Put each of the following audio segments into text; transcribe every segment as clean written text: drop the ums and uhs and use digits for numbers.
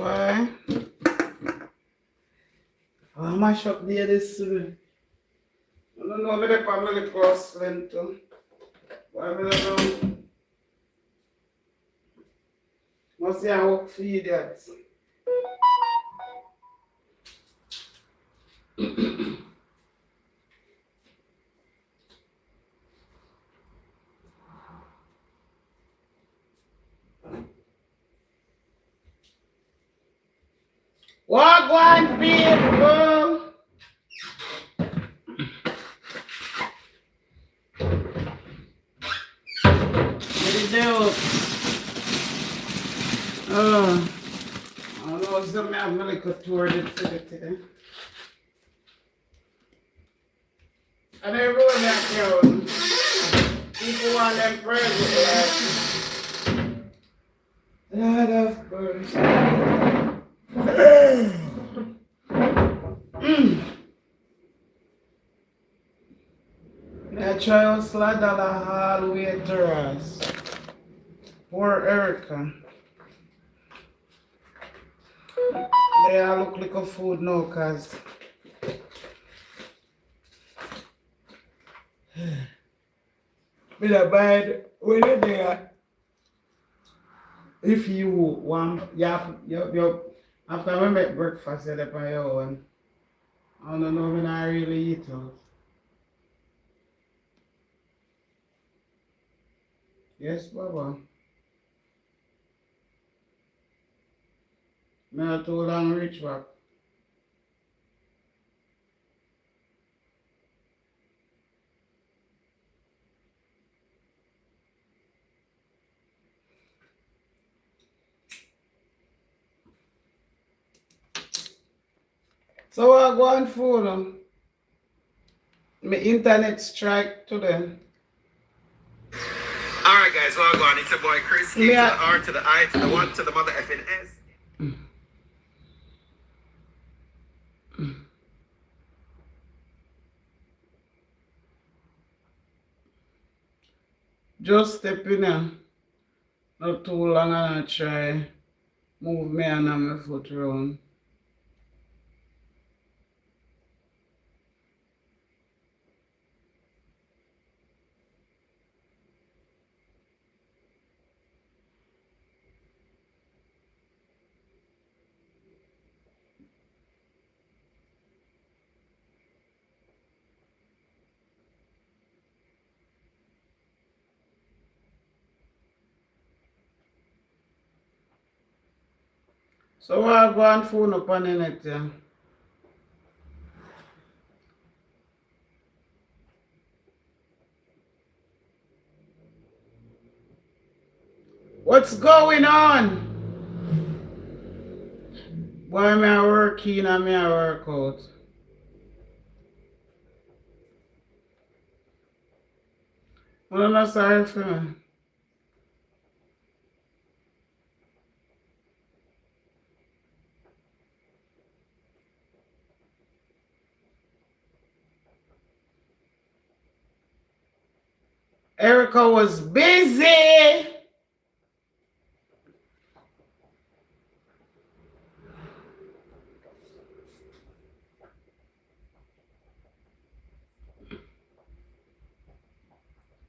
why? I mash up there this today. I don't know if I'm really crossing too. Why I don't know. Must say I hope for you that. Walk one people. Get it out. I don't know if something I'm really good toward it today. And they roll that down. People want them presents like Lord of mercy. That child slide down the hallway to us. Poor Erica. They all look like a food now, cause me not bad when you're there. If you want, you after we make breakfast, you're on your own. I don't know when I really eat out. Yes, Baba. Not too long reach back. So I go on phone. My internet strike today. Alright guys, well gone. It's your boy Chris. E to the R to the I to the 1 to the mother effing S. Just step in there. Not too long and I try move me and my foot around. So I go on phone up on the net, yeah. What's going on? Why am I working and me I work out? I'm not sorry for me. Erica was busy.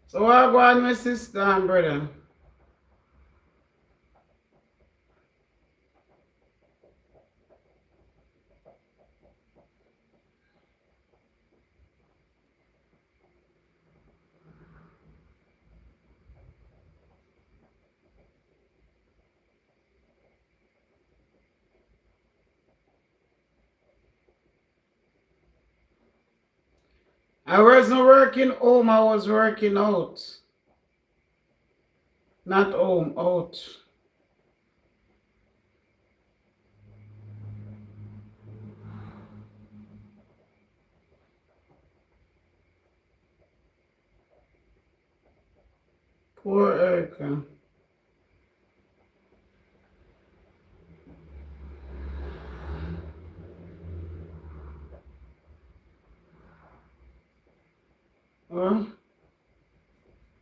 So I go on my sister and brother. I wasn't working home, I was working out. Not home, out. Poor Erica.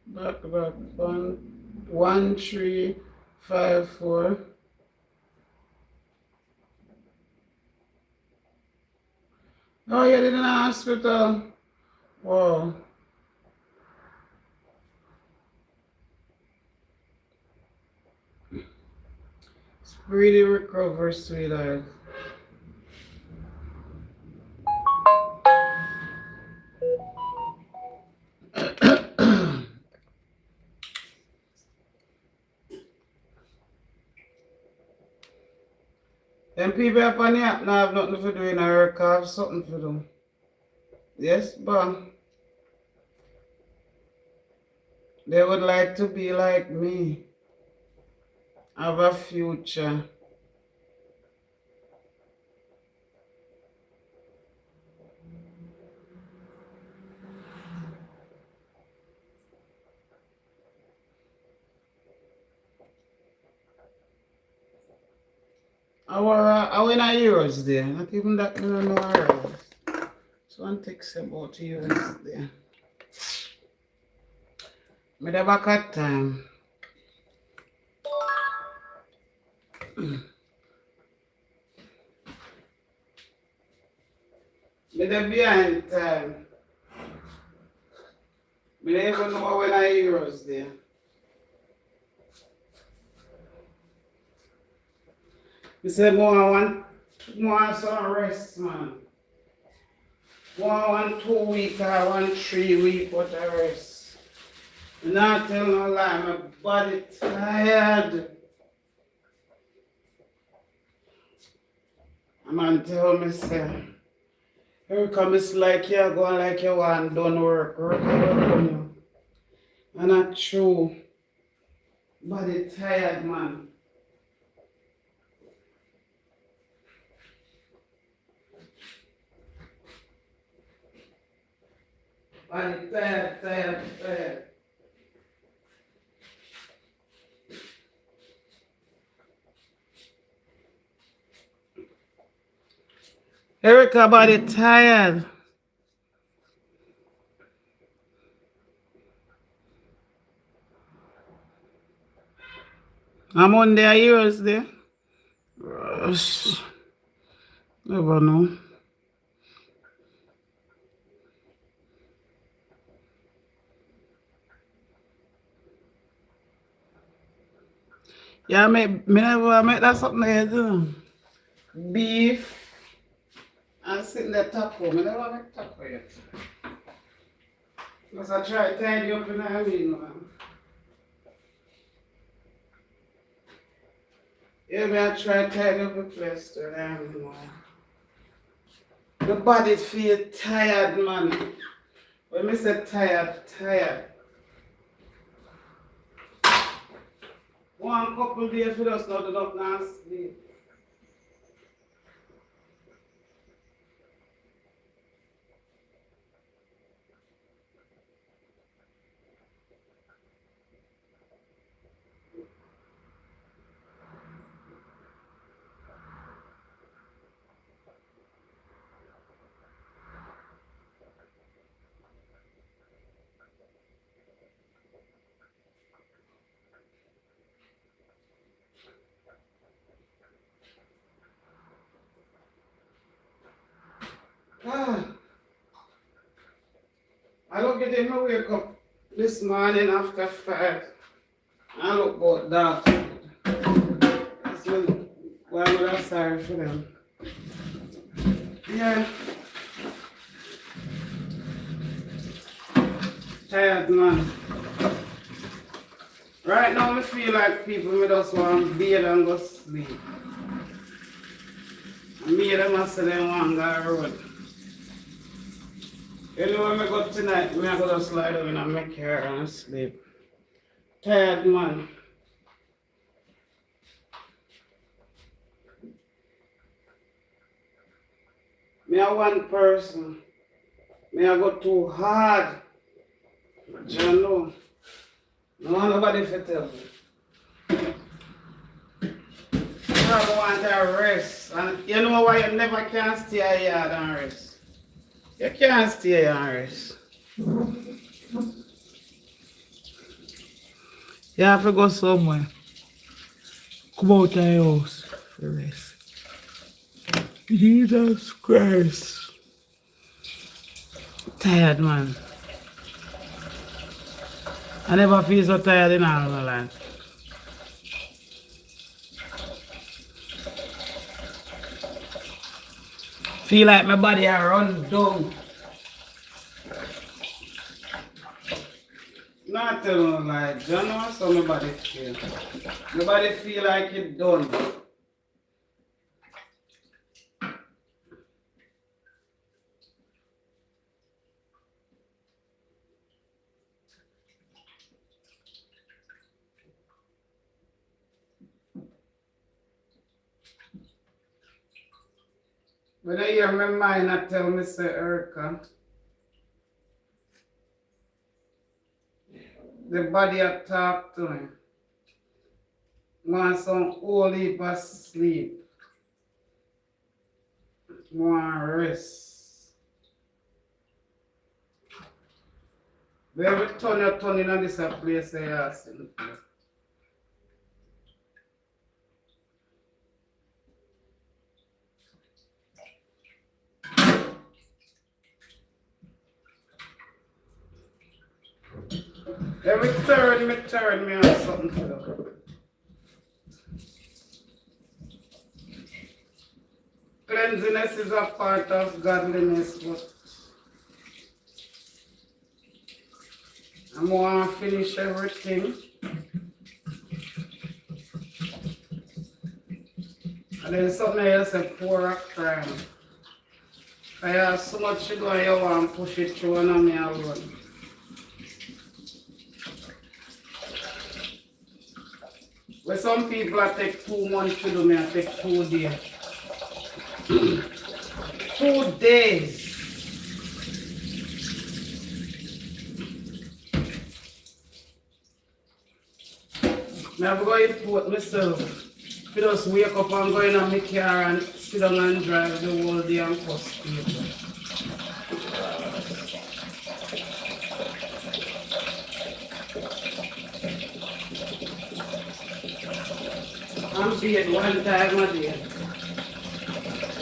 Back, 1, 3, 5, 4. Oh, you did in the hospital? Wow. Speedy recover, sweetheart. Them people up on the app now have nothing to do in a work, have something to do. Yes, but they would like to be like me. Have a future. Our in euros there. Not even that no euros. So one takes about euros there. Me the back at time. Me the behind time. Me don't even know when I euros there. Me say more some rest, man. One 2 week or 1 3 week but a rest. Not tell no lie, my body tired. A man tell me say, here come it's like you're going like you want done work on you. And not true. Body tired, man. Body tired. Erica body tired. I'm on their ears there. Never know. Yeah, me never make that something there do. Beef and sitting there taco. Me never make taco yet. Because I try to tidy up in the mean, man. Yeah, me I try to tidy up the place to the man. The body feel tired, man. When me say tired. One couple days for us not enough now sleep. I look at him, I wake up this morning after 5. I look about that. That's why I'm not sorry for them. Yeah. Tired, man. Right now, I feel like people me just want to bed and go sleep. And me, them must say they want to go road. You know when I go tonight, I go to slide down and make hair and sleep. Tired, man. Me a one person. Me I go too hard. You know. No want nobody to tell me. I want to rest. And you know why you never can stay here and rest? You can't stay here and rest. You have to go somewhere. Come out of your house for rest. Jesus Christ. Tired, man. I never feel so tired in all my life. Feel like my body I run down. Not tell no lie, John know so my body feel. My body feel like it done. When I hear my mind, I tell me, say, Erica, the body I talk to me. Want some holy but sleep. Want rest. Every turn you turn in this place, I ask him. Every turn, me have something to do. Cleanliness is a part of godliness, but I want to finish everything. And then something else, a pour a crime. I have so much to do and you want to push it through and on me alone. But some people I take 2 months to do, me I take 2 days. 2 days. I have to go report myself. I just wake up and go in my car and sit down and drive the whole day and cuss people. I'm paid 1 time a day.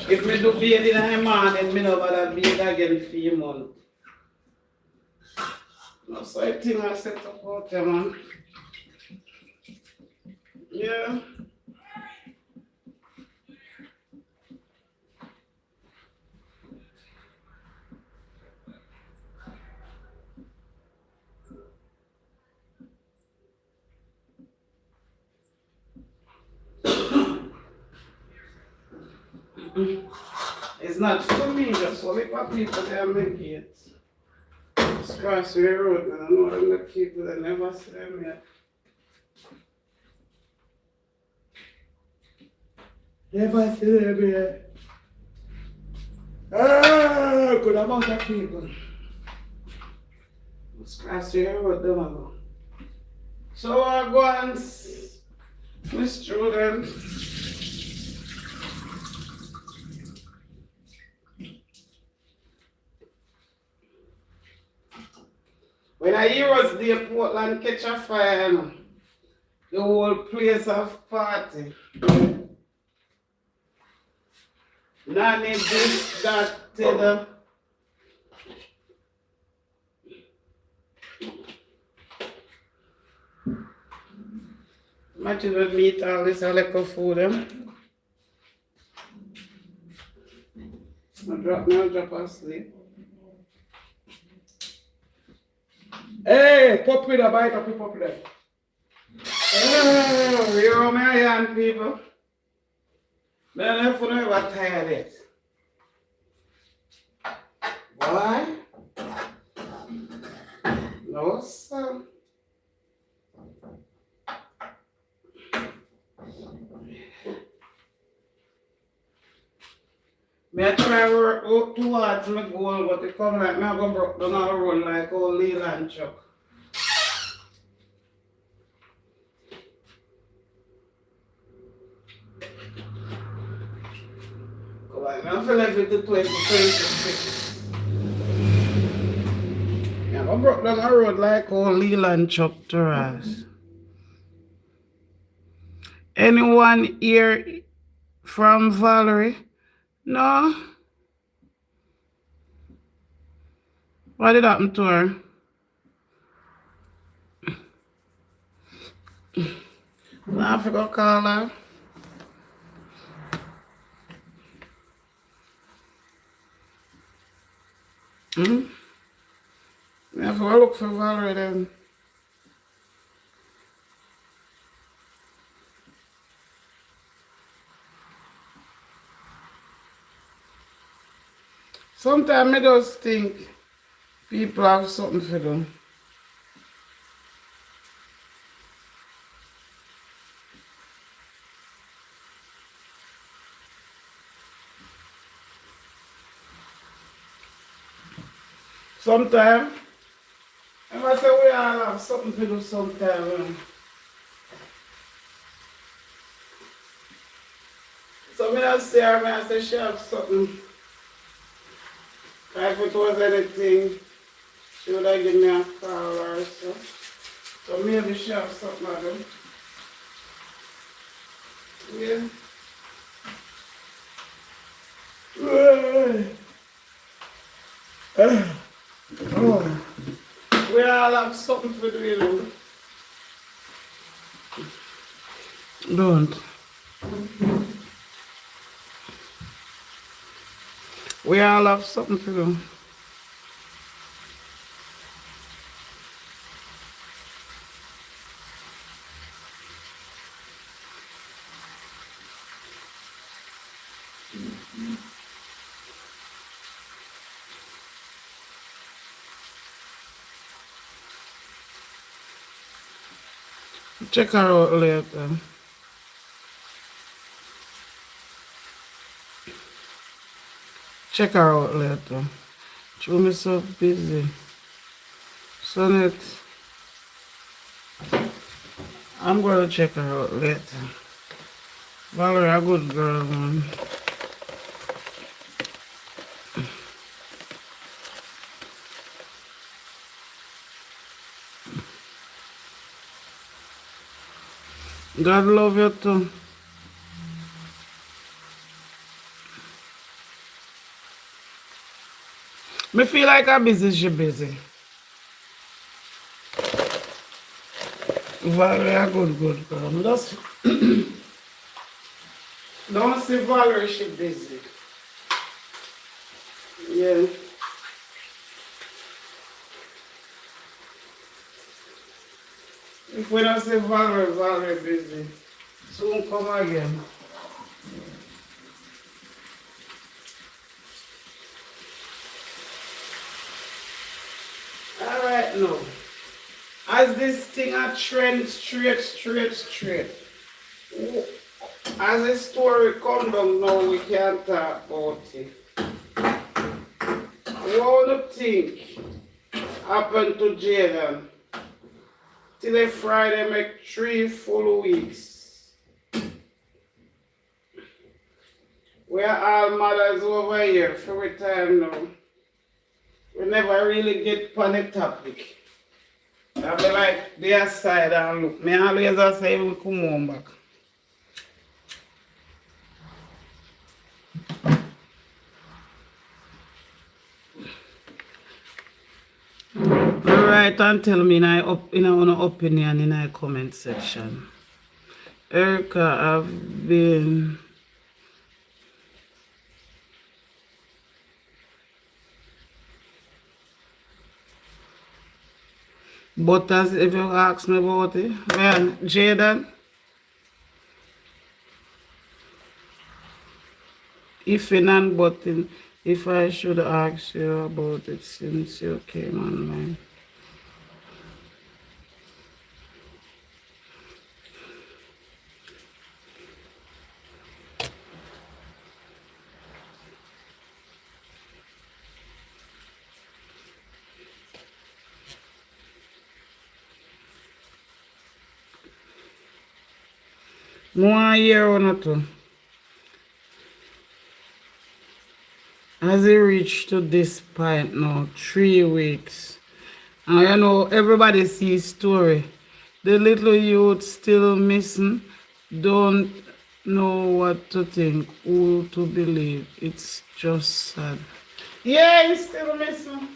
If I do paid in the morning, I don't bother paid again for a month. No, so I think I set up out there, man. Yeah. It's not for me, just for me for people that make it. Just cross the road and I know them the people that never see them yet. Never see them yet. Ah, good amount of people. Just cross the road them alone. So I go and my student. When I hear us the Portland catch a fire, you know, the whole place of party. Nanny this, that, the. Imagine we meet all this little food. I'll drop asleep. Hey, pop with a bite of pop with that. Oh, you know my young people. Man, if you never tired it. Why? No, sir. I try to work out towards my goal, but it come like I'm going to break down and run like old Leland truck. Come on, I feel like it's the 2026. I'm going to break down the road like old Leland truck to us. Anyone here from Valerie? No? What did happen to her? I forgot to call her. I have to go look for Valerie then. Sometimes I just think people have something to do. Sometimes, I must say we all have something to do sometimes. So I say her, I say she have something. If it was anything, she would have given me a call or so. So maybe she have something to do. Yeah. Oh. We all have something to do, you know. Don't. We all have something to do. Check her out later. Check her out later. She will be so busy. Sonnet, I'm going to check her out later. Valerie, a good girl, man. God love you too. Me feel like I'm busy, she busy. Valerie, a good girl. Me just don't see Valerie, she busy. Yeah. If we don't see Valerie, Valerie busy. Soon come again. Alright now. As this thing a trend straight. As the story come down now, we can't talk about it. What do you think happened to Jaden? Till a Friday make 3 full weeks. We are all mothers over here for a time now. We never really get on the topic. I be like, the aside and look. Me always say, even come home back. Alright, and tell me in an opinion in the comment section. Erica, I've been but as if you ask me about it, well, Jaden, if in and but in, if I should ask you about it since you came online. More year or not. As it reached to this point now, 3 weeks. And you know, everybody sees story. The little youth still missing, don't know what to think, who to believe. It's just sad. Yeah, he's still missing.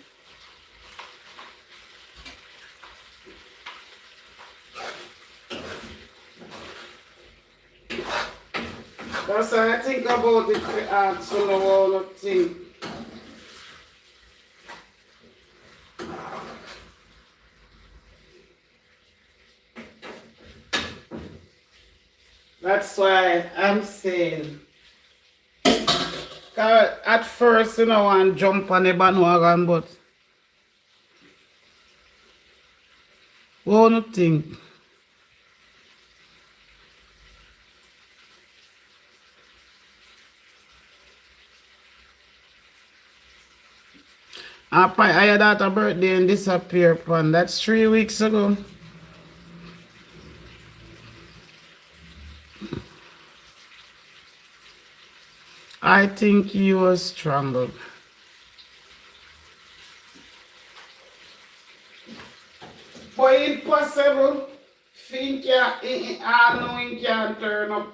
That's why I think about it to ask you know all the thing. That's why I'm saying. 'Cause at first, you know, I want to jump on the bandwagon, but what do you think? I had that a birthday and disappear upon. That's 3 weeks ago. I think he was strangled. But impossible. Think I know he can't turn up.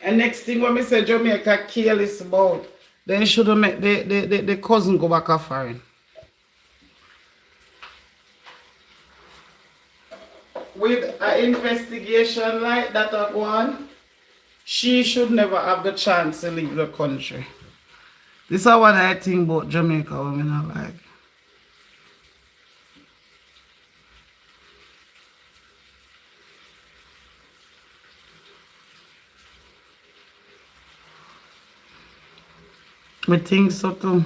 And next thing when me say Jamaica careless about, then you should have make the cousin go back a foreign. With an investigation like that go on, she should never have the chance to leave the country. This is what I think about Jamaica women are like. I think so too.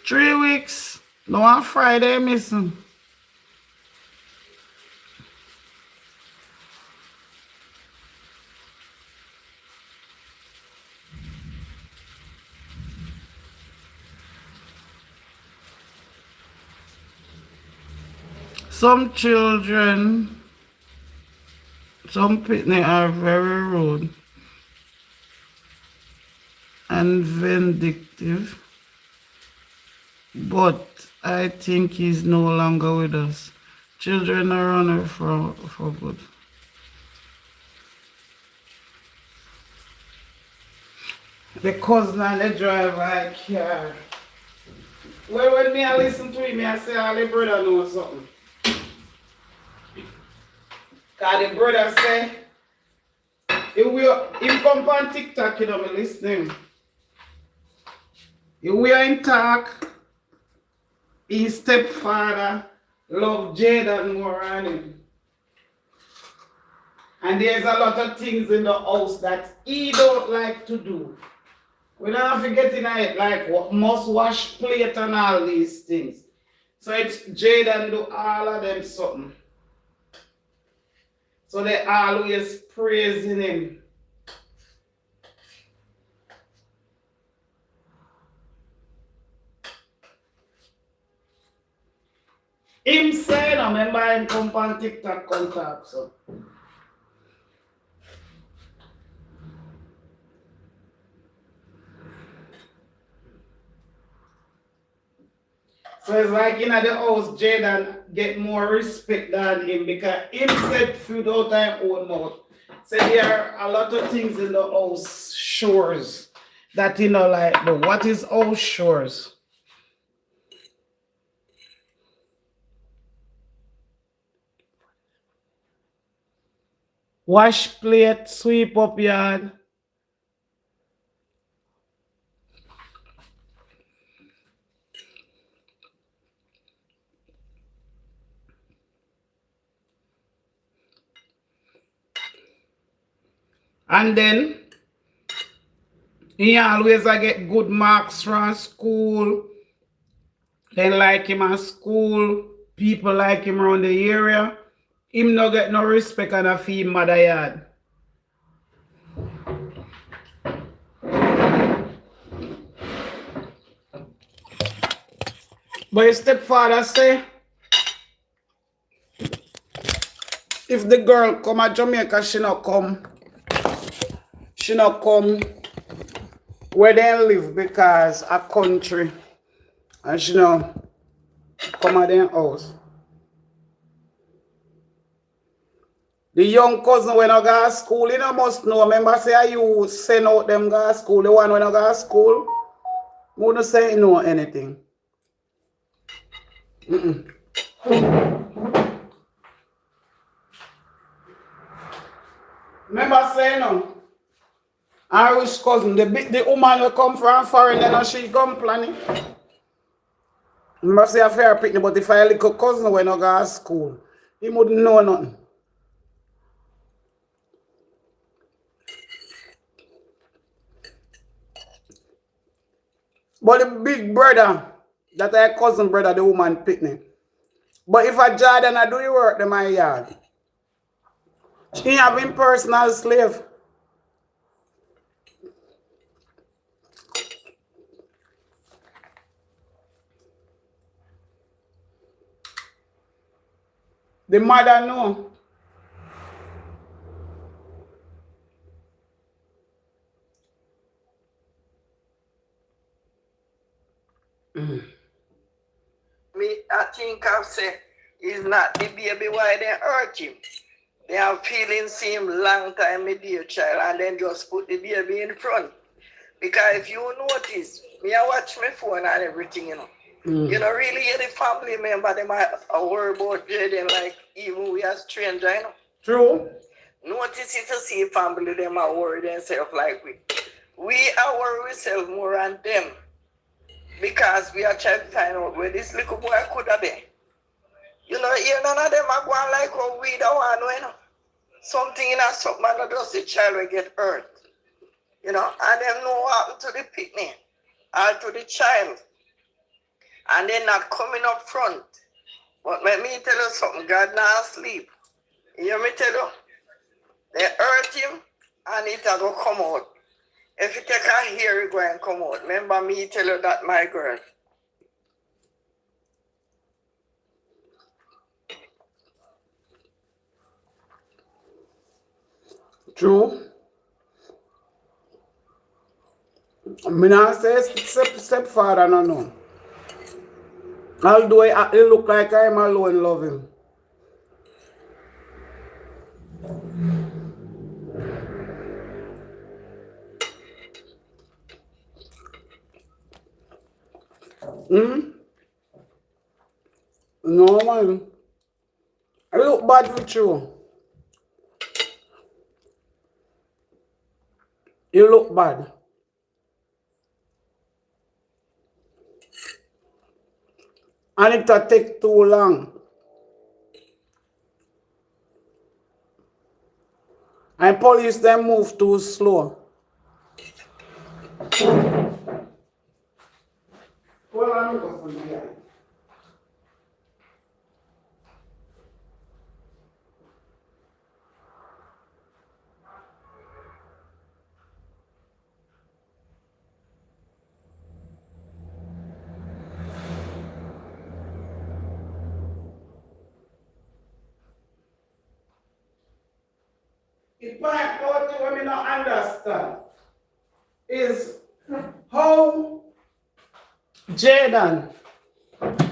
Three weeks. No on Friday missing. Some children, some people are very rude and vindictive, but I think he's no longer with us. Children are running for good. The cousin and the driver car. Well, when me I listen to him, I say, all the brother knows something. Because the brother say, he come on TikTok, you know, me listening. He will him talk, his stepfather love Jaden more than him. And there's a lot of things in the house that he don't like to do. We don't have to get in it like must wash plate and all these things. So it's Jaden do all of them something. So they always praising him. Him saying, I remember him come on TikTok contact. So it's like in the house, Jaden get more respect than him because him said food out of his own mouth. So there are a lot of things in the house chores that you know like do. What is house chores? Wash plate, sweep up yard. And then he always get good marks from school. They like him at school. People like him around the area. Him no get no respect and a fee mother yard. But his stepfather say, if the girl come at Jamaica, she not come. She not come where they live because a country. And she not come at their house. The young cousin when I go to school, you know, must know. Remember say you send out them go to school. The one when I go to school, wouldn't say no anything. there, you know. Irish cousin, the woman will come from foreign, you know, she come planning. You must say a fair picnic, but if I a little cousin when I go to school, he wouldn't know nothing. But the big brother, that I cousin brother, the woman picnic. But if I Jordan I do your work in my yard, she have him personal slave. The mother know. Me, I think I've said it's not the baby why they hurt him. They have feelings same long time, my dear child, and then just put the baby in front. Because if you notice, me I watch my phone and everything, you know. You know, really hear the family member, they might worry about Jaden like even we are stranger, you know. True. Notice if you see family, them are worried themselves like we. We are worried ourselves more than them. Because we are trying to find out where this little boy could have been. You know, none of them are going like how we don't want to, you know. Something in a something that does the child will get hurt. You know, and them know what happened to the picnic or to the child. And they're not coming up front. But let me tell you something, God not asleep. You hear me tell you? They hurt him and it will come out. If you take a hair, it go and come out. Remember me tell you that, my girl. True. Me not say stepfather, no. Although it look like I'm alone love him. No man. I look bad with you. You look bad. And it will take too long. And police them move too slow. Well, I'm going to be the point about you what me not understand is how Jaden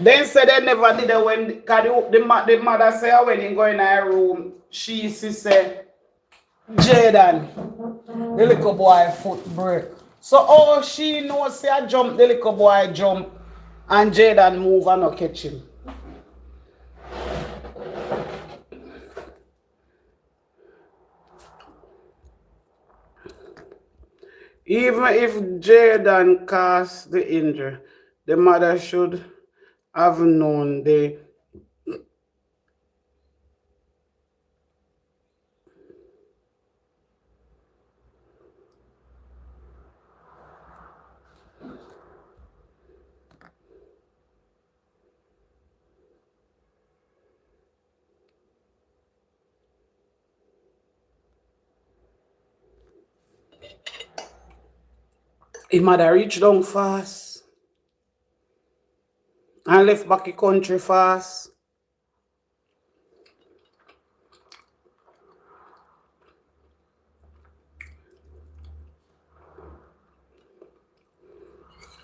then said they never did it when the mother say when he go in her room, she say Jaden, the little boy foot break. So oh she knows say I jump, the little boy jump and Jaden move and not catch him. Even if Jaden caused the injury, the mother should have known the his mother reached down fast and left back the country fast.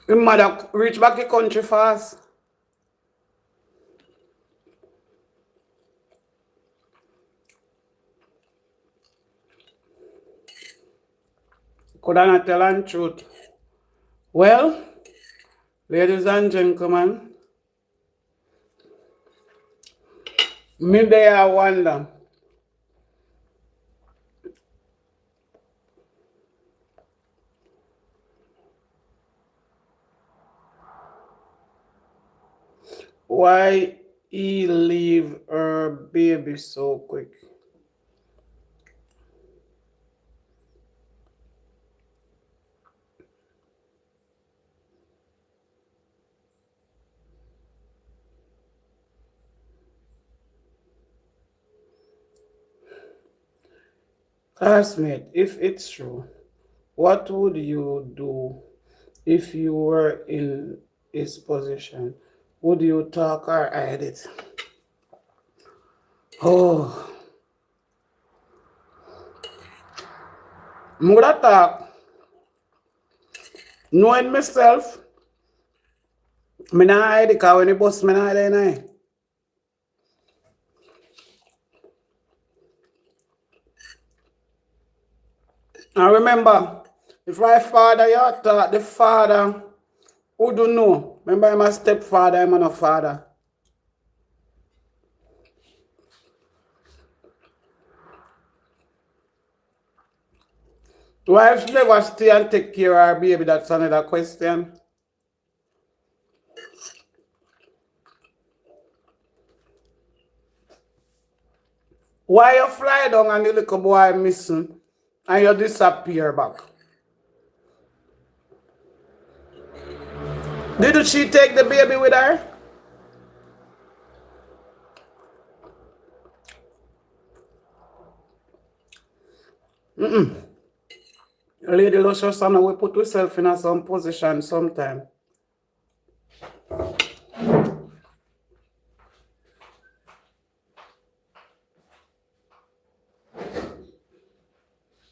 His mother reached back the country fast. Could I not tell the truth? Well, ladies and gentlemen, me there I wonder Why he leave her baby so quick? Classmate, if it's true, what would you do if you were in his position? Would you talk or hide it? Oh, I'm gonna talk. Knowing myself, I'm not hide it because when the boss, I'm not hide it. And remember, if my father, you thought the father who do know. Remember, I'm a stepfather, I'm not a father. Wife never stay and take care of her baby, that's another question. Why you fly down and the little boy missing and you disappear back? Did she take the baby with her? Lady Luscious, and we put ourselves in some position sometime.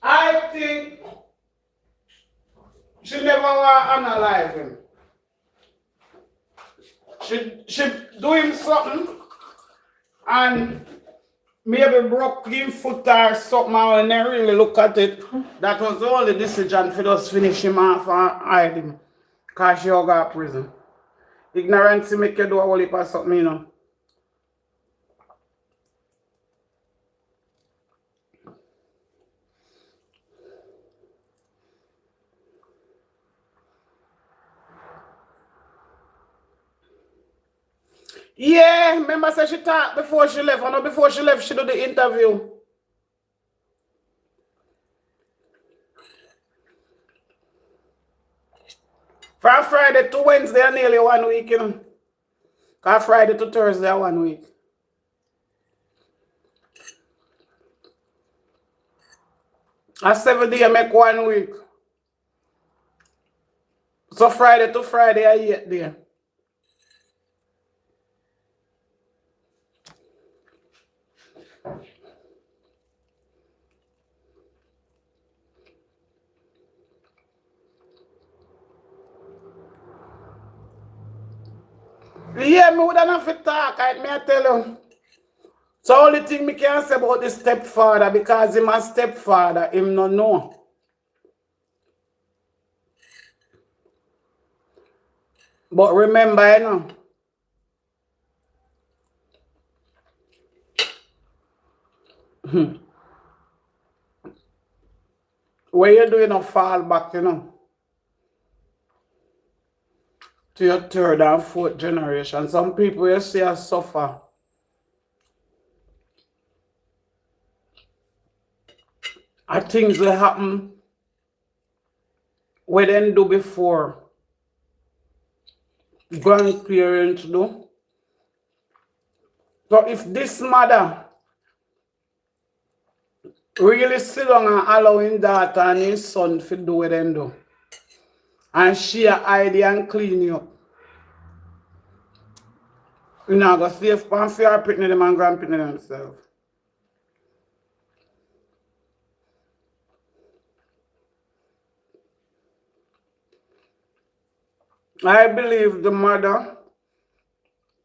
I think she never want to analyze him. She do him something and maybe broke him foot or something, and when they really look at it, that was the only decision for us finish him off and hide him. Because she got to prison. Ignorance make you do a whole heap of something, you know. Yeah, remember say she talked before she left. I know before she left, she did the interview. From Friday to Wednesday, nearly 1 week, you know. Because Friday to Thursday, 1 week. A 7 day make 1 week. So Friday to Friday, I 8 day. Yeah, me would not have to talk, I tell you. So only thing me can say about the stepfather, because him a stepfather, him no know. But remember, you know, when you're doing a fall back, you know, to your third and fourth generation, some people you see us suffer. And things will happen what they do before grandparents do. So if this mother really sit down and allow his daughter and his son to do what they do, and she hide and clean you up, you know, go save and for her picnic them and grandpicnic themselves. I believe the mother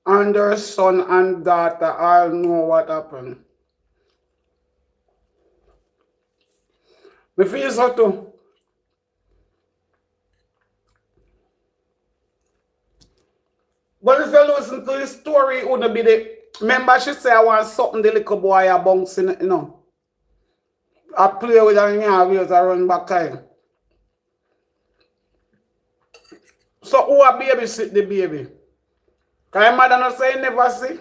and her son and daughter all know what happened. Me feel so too. But if you listen to the story, it wouldn't be the... Remember she say I want something the little boy a bouncing, you know. I play with her and wheels I run back time. So who a babysit the baby? Cause mother no say never see.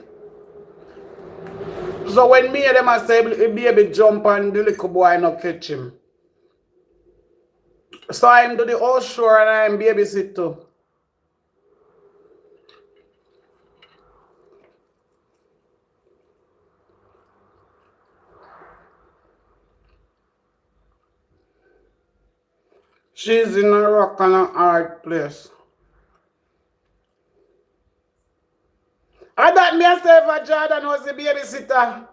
So when me and them a say baby jump and the little boy no catch him. So I'm do the whole show and I'm babysit too. She's in a rock and a hard place. I thought me myself Jordan was the babysitter.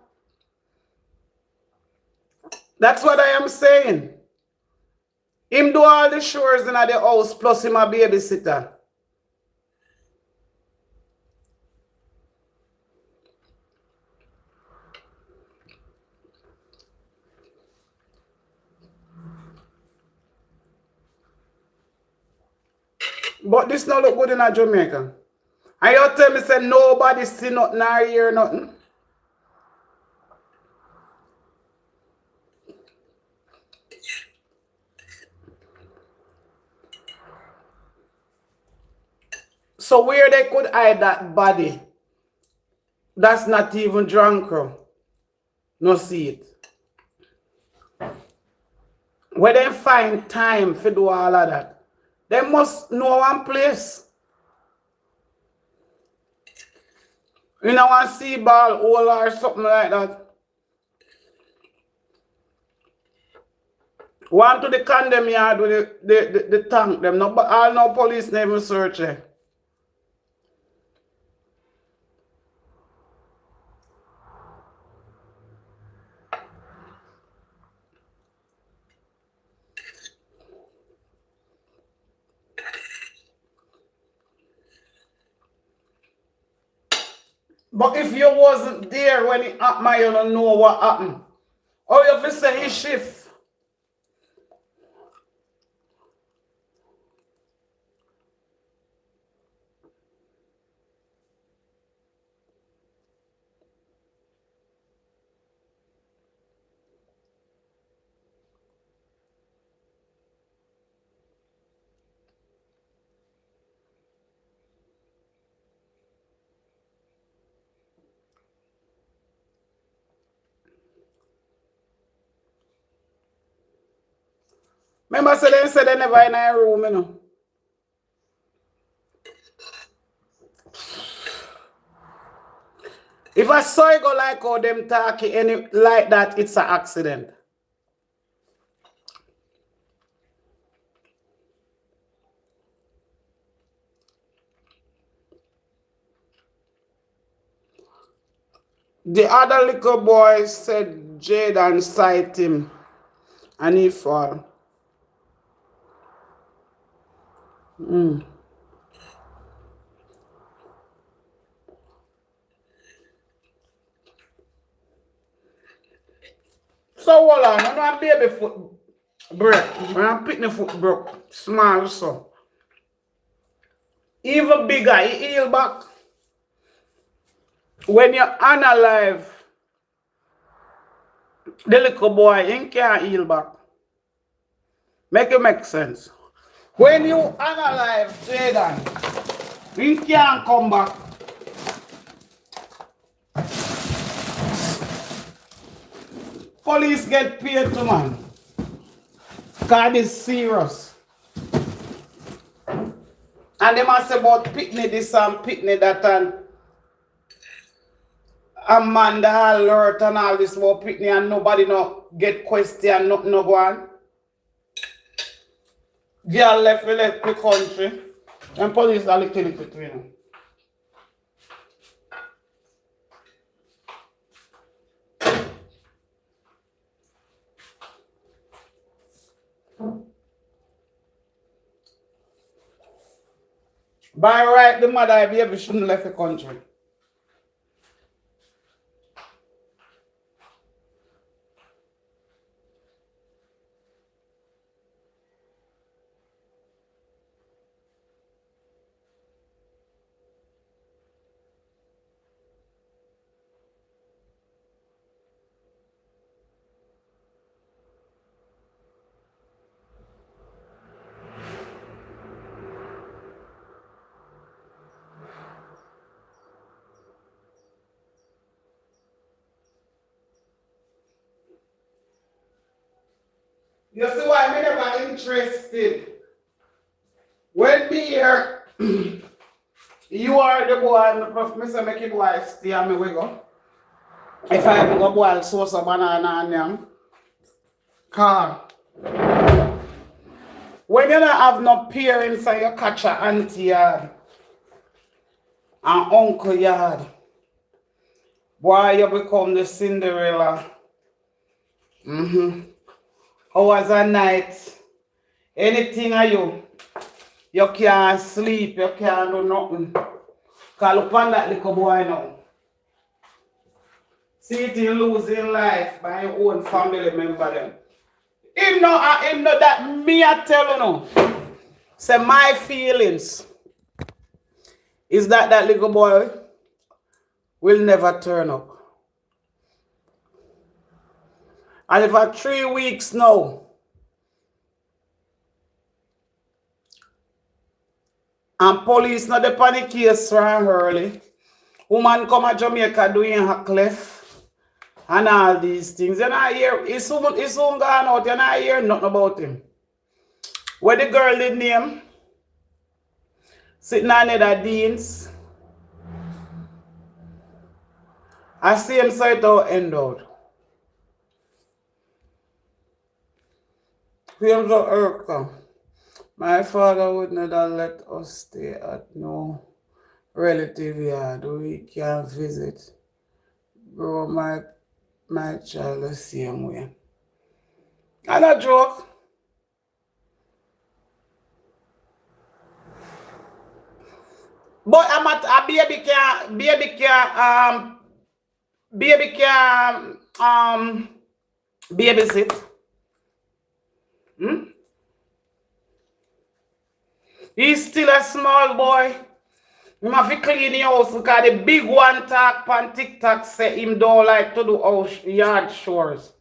That's what I am saying. Him do all the chores in the house plus him a babysitter. But this not look good in a Jamaica. And you tell me say nobody see nothing or hear nothing. So where they could hide that body, that's not even drunk. No see it. Where they find time to do all of that. They must know one place. You know, one sea ball hole or something like that. One to the condemn yard with the tank them. No, but all no police never search it. But if you wasn't there when it happened, you don't know what happened. Or you have to say his shift. Remember, say they never in a room, you know. If I saw it go like how them talking any like that, it's an accident. The other little boy said Jaden sight him and he fall. So hold on, I know baby foot break. When I pick the foot broke, small so. Even bigger, he heal back. When you're unalive, the little boy, he can't heal back. Make it make sense. When you unalive, Jaden, he can't come back. Police get paid to man. God is serious. And they must say about picnic this and picnic that and Amanda alert and all this about picnic and nobody no get question, nothing no go on. Girl left the country and police are looking between them. By right, the mother baby shouldn't left the country. You see why me never interested. When me here, you are the boy, me say make it boy stay and me we go. If I go boil sauce of banana and yam, car. When you don't have no parents and you catch a auntie yard and uncle yard, boy, you become the Cinderella. Hours and night, anything of you can't sleep, you can't do nothing. Cause look on that little boy now. See it in losing life by your own family member them. Him know that me I tell you no. Say my feelings is that little boy will never turn up. And if for 3 weeks now, and police not the panic case from early, woman come to Jamaica doing her clef and all these things. You not hear, he's soon gone out, you not hear nothing about him. Where the girl did name, sitting on the Deans, I see him so it all end out. Him so irk. My father would not have let us stay at no relative yard. We can't visit. Grow my child the same way. And a joke. But I'm at a baby can babysit. He's still a small boy. You have to clean your house because the big one talk on TikTok say him don't like to do house yard chores.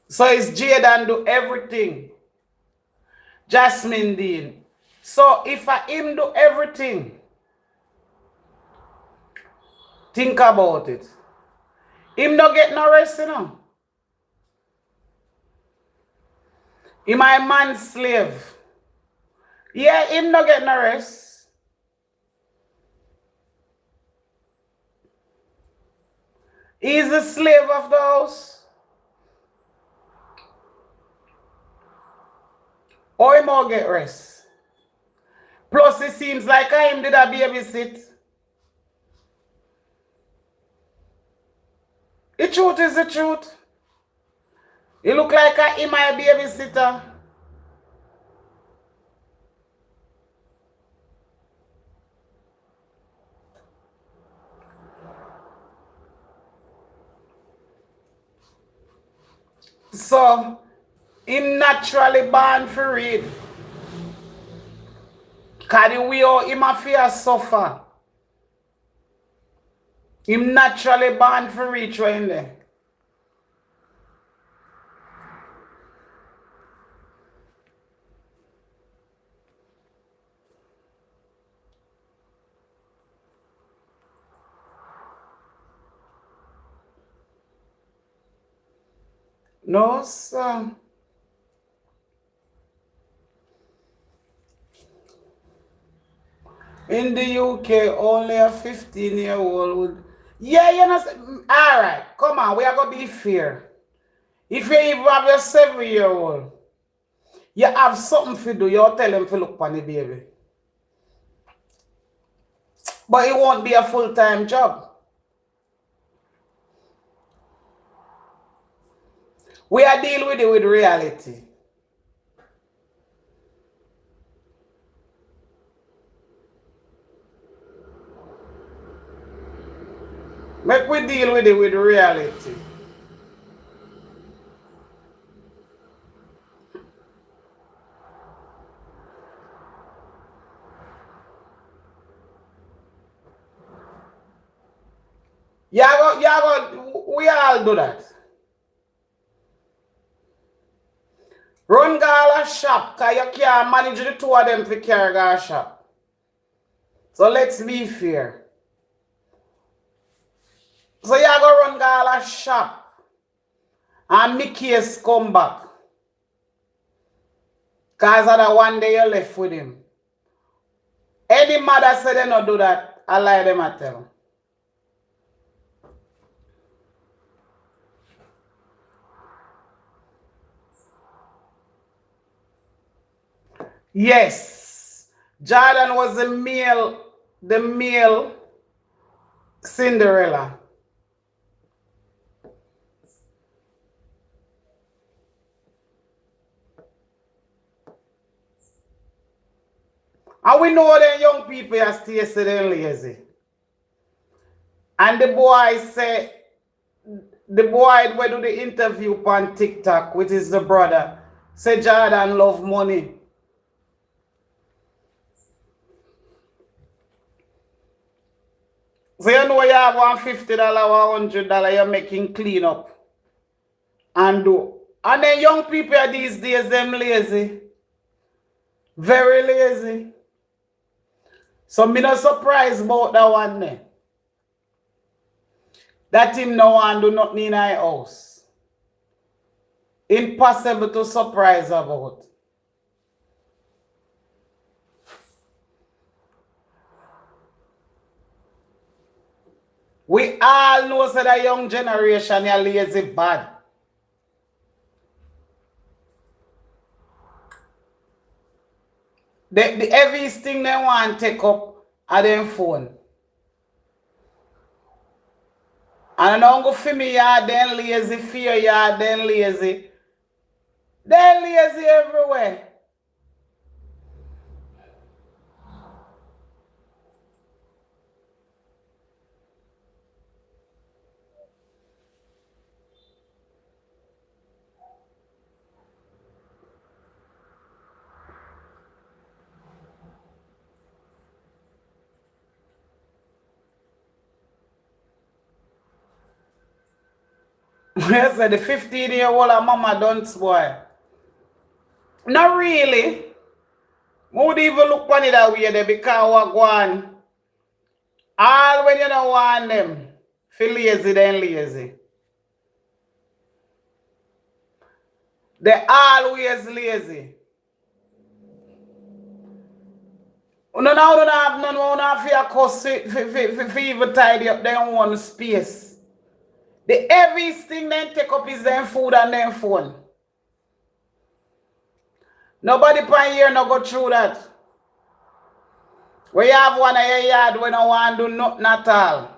So it's Jaden do everything. Jasmine Dean. So if I him do everything, think about it. Him not get no rest, you know. He my man slave. Yeah, him not get no rest. He's the slave of the house. Or him all get rest. Plus it seems like I him did a babysit. The truth is the truth. He look like him my babysitter. So, him naturally born for read. Because the way how him a fear suffer. Him naturally born for reach right in there. No, sir. In the UK, only a 15-year-old would. Yeah, you know. Alright, come on, we are going to be fair. If you even have a 7-year-old, you have something to do, you tell him to look on the baby. But it won't be a full-time job. We are dealing with it with reality. Make we deal with it with reality. We all do that. Run gala shop, because you can't manage the two of them to carry gala shop. So let's be fair. So you go run gala shop And me case come back. Cause of the one day you left with him. Any mother say they not do that, I lie them I tell. Yes. Jordan was the male Cinderella. And we know that young people are still sitting lazy. And the boy say, the boy went do the interview on TikTok, which is the brother, say Jordan love money. So you know you have $150 or $100 you're making clean up and do. And then young people these days, them lazy. Very lazy. So me not surprised about that one there. That him no one do nothing in our house. Impossible to surprise about. We all know that the young generation is lazy bad. The heaviest thing they want to take up are them phone. And I don't go for me, yeah, then lazy, fear, yeah, then lazy. They're lazy everywhere. I said the 15-year-old mama don't spoil. Not really. Would even look funny that way there because what go on. All when you don't want them, feel lazy, then lazy. They're always lazy. No, don't have none, don't have fear cost for even tidy up their own space. The heaviest thing they take up is their food and their phone. Nobody pan here no go through that. When you have one in your yard when no want to do nothing at all.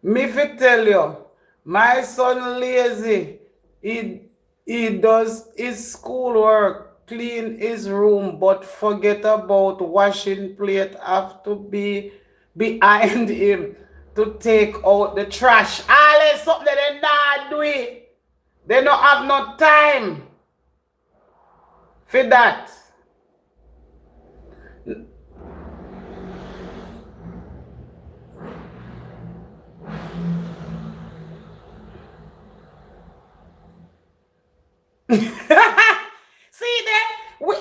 Me fi tell you, my son lazy. He does his schoolwork, clean his room, but forget about washing plate have to be behind him to take out the trash. All is something that they not do it. They don't have no time for that. See there?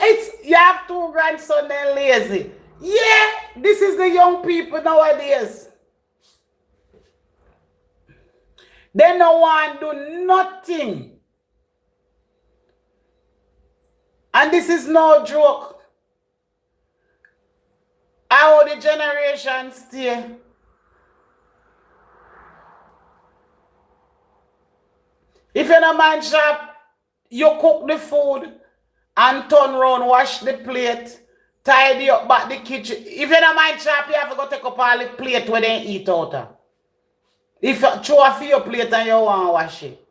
It's you have two grandsons and lazy. Yeah, this is the young people nowadays. They no want to do nothing. And this is no joke. How the generation stay. If you're in a man shop, you cook the food and turn around, wash the plate, tidy up back the kitchen. If you're in a man shop, you have to go take up all the plate where they eat out of. If you throw off your plate and you want to wash it.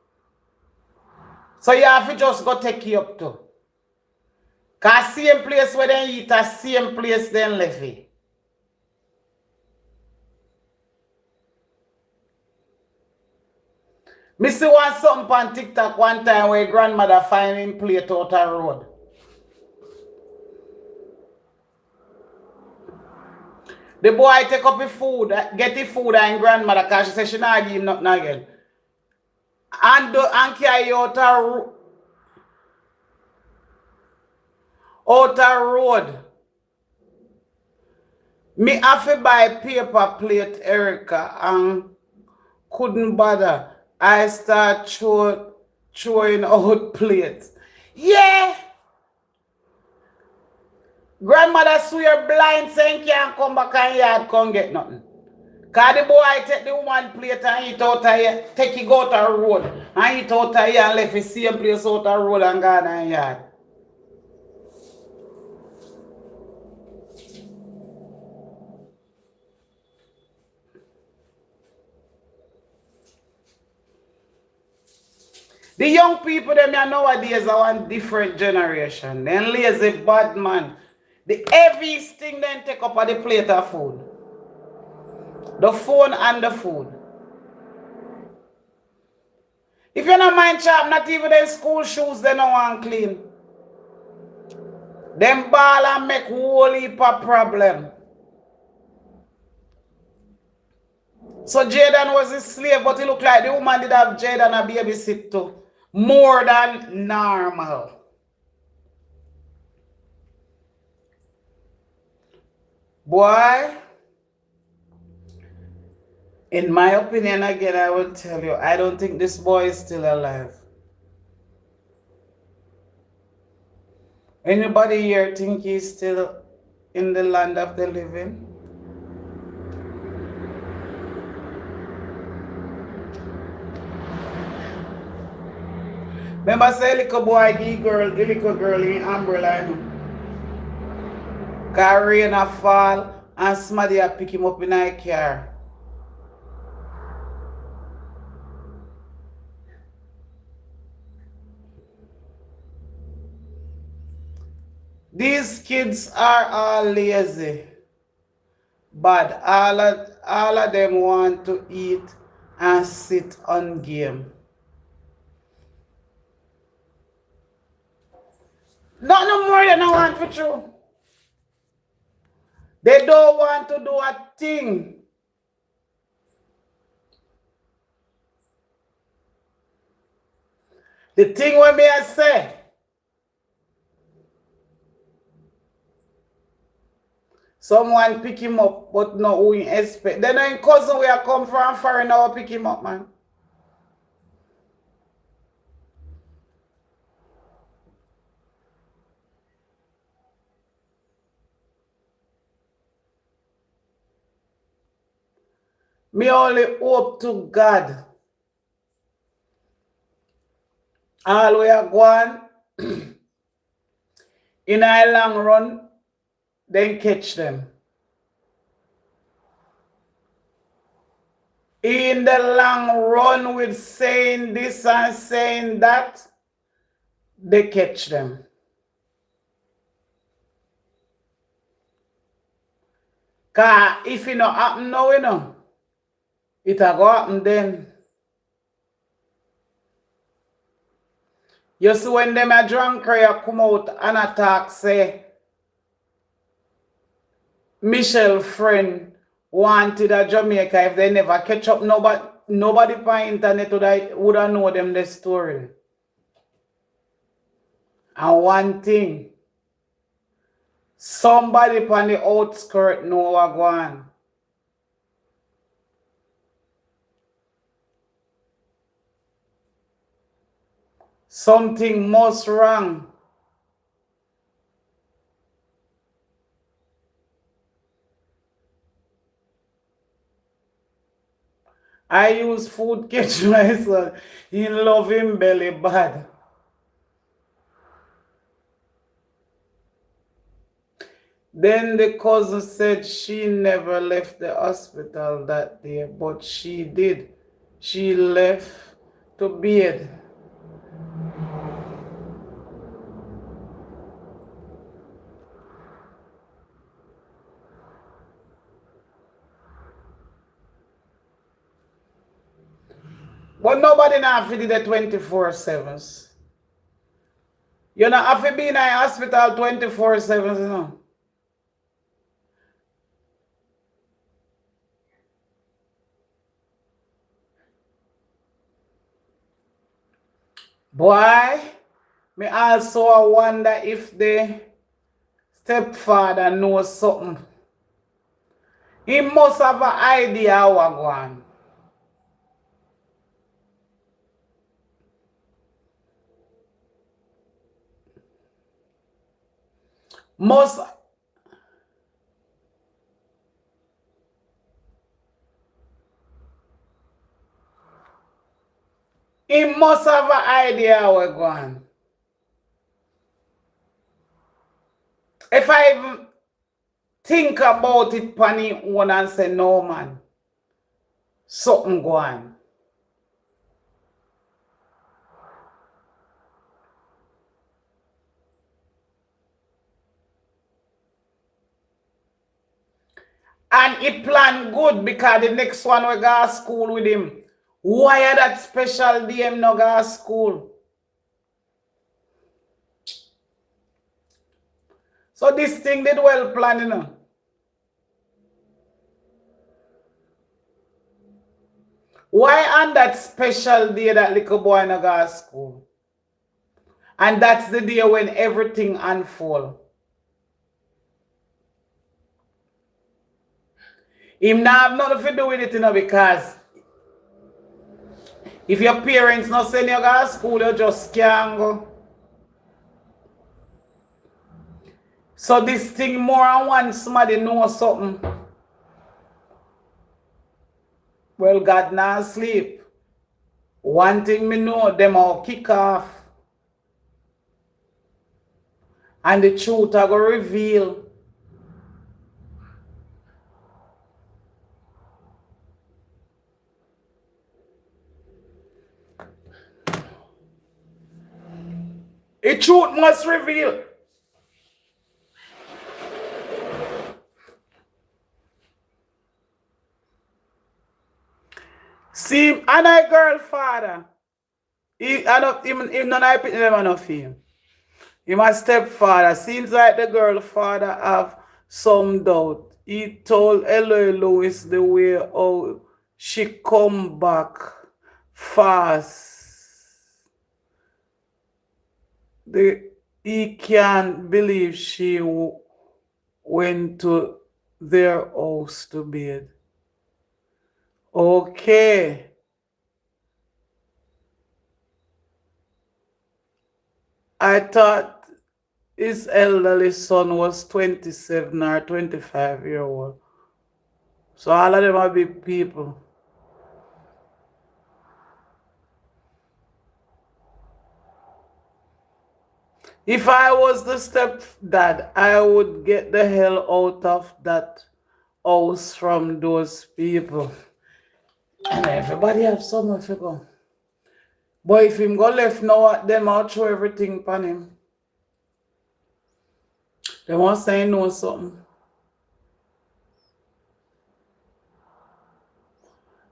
So you have to just go take it up too. Because same place where they eat, the same place they left it. Me see one something on TikTok one time where grandmother find him plate out the road. The boy take up the food, get the food and grandmother because she said she not give him nothing again. And carry out the road. Me have to buy paper plate, Erica, and couldn't bother. I start throwing out plates. Yeah! Grandmother swear blind saying can't come back and yard can't get nothing. Cause the boy take the woman plate and eat out of here, take it out of the road and eat out of here and left the same place out of the road and gone and yard. The young people them here nowadays are one different generation. Then lazy bad man. The heaviest thing then take up of the plate of food. The phone and the food. If you don't mind chop, not even them school shoes they no want clean. Them ball and make whole heap of problem. So Jaden was a slave, but it looked like the woman did have Jaden a babysit too. More than normal. Boy, in my opinion, again, I will tell you, I don't think this boy is still alive. Anybody here think he's still in the land of the living? Remember say little boy, the little girl in umbrella. Car rain a fall and somebody a pick him up in a car. These kids are all lazy. But all of them want to eat and sit on game. Not no more than I want for true. They don't want to do a thing. The thing what me I say. Someone pick him up, but no who you expect. Then in cousin where I come from foreign now pick him up, man. Me only hope to God. All we are going in a long run, then catch them. In the long run with saying this and saying that, they catch them. Cause if it not happen now, you know, it'll go happen then. You see when them a drunk you come out and attack say Michelle friend wanted a Jamaica if they never catch up nobody on internet would have know them the story. And one thing, somebody on the outskirt know what going on. Something must wrong. I use food catch myself. He love him belly bad. Then the cousin said she never left the hospital that day, but she did. She left to bed. But nobody now have to do the 24/7s. You not have to be in a hospital 24/7, you know. Boy, me also wonder if the stepfather knows something He must have an idea how I go on. Must he must have an idea how I go on. If I even think about it pan him own and say no man, something go on. And he plan good because the next one we go to school with him. Why are that special day him no go to school? So this thing did well planned, you know. Why on that special day that little boy no go to school? And that's the day when everything unfold. Him not have nothing to do with it, you know, because if your parents not send you to school, you just can't go. So this thing more than once somebody know something. Well, God not sleep. One thing me know, them all kick off. And the truth I go reveal. The truth must reveal. See, and I girl father. He none I pick them enough him. He my stepfather. Seems like the girl father have some doubt. He told Eloy Lewis the way how she come back fast. He can't believe she went to their house to bed. Okay. I thought his elderly son was 27 or 25-year old. So all of them are big people. If I was the stepdad, I would get the hell out of that house from those people. And everybody have somewhere to go. But if him go left now, them out throw everything upon him. They want to say no something.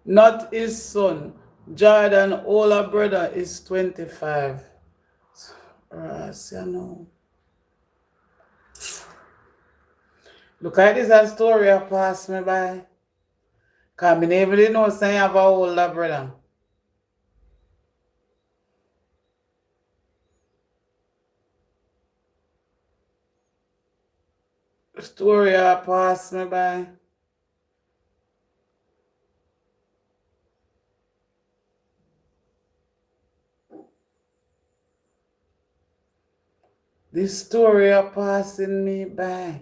Not his son. Jordan, older brother, is 25. You know. Look at this a story I passed me by. Because I never did know say I have a older brother. Story I passed me by. This story are passing me by.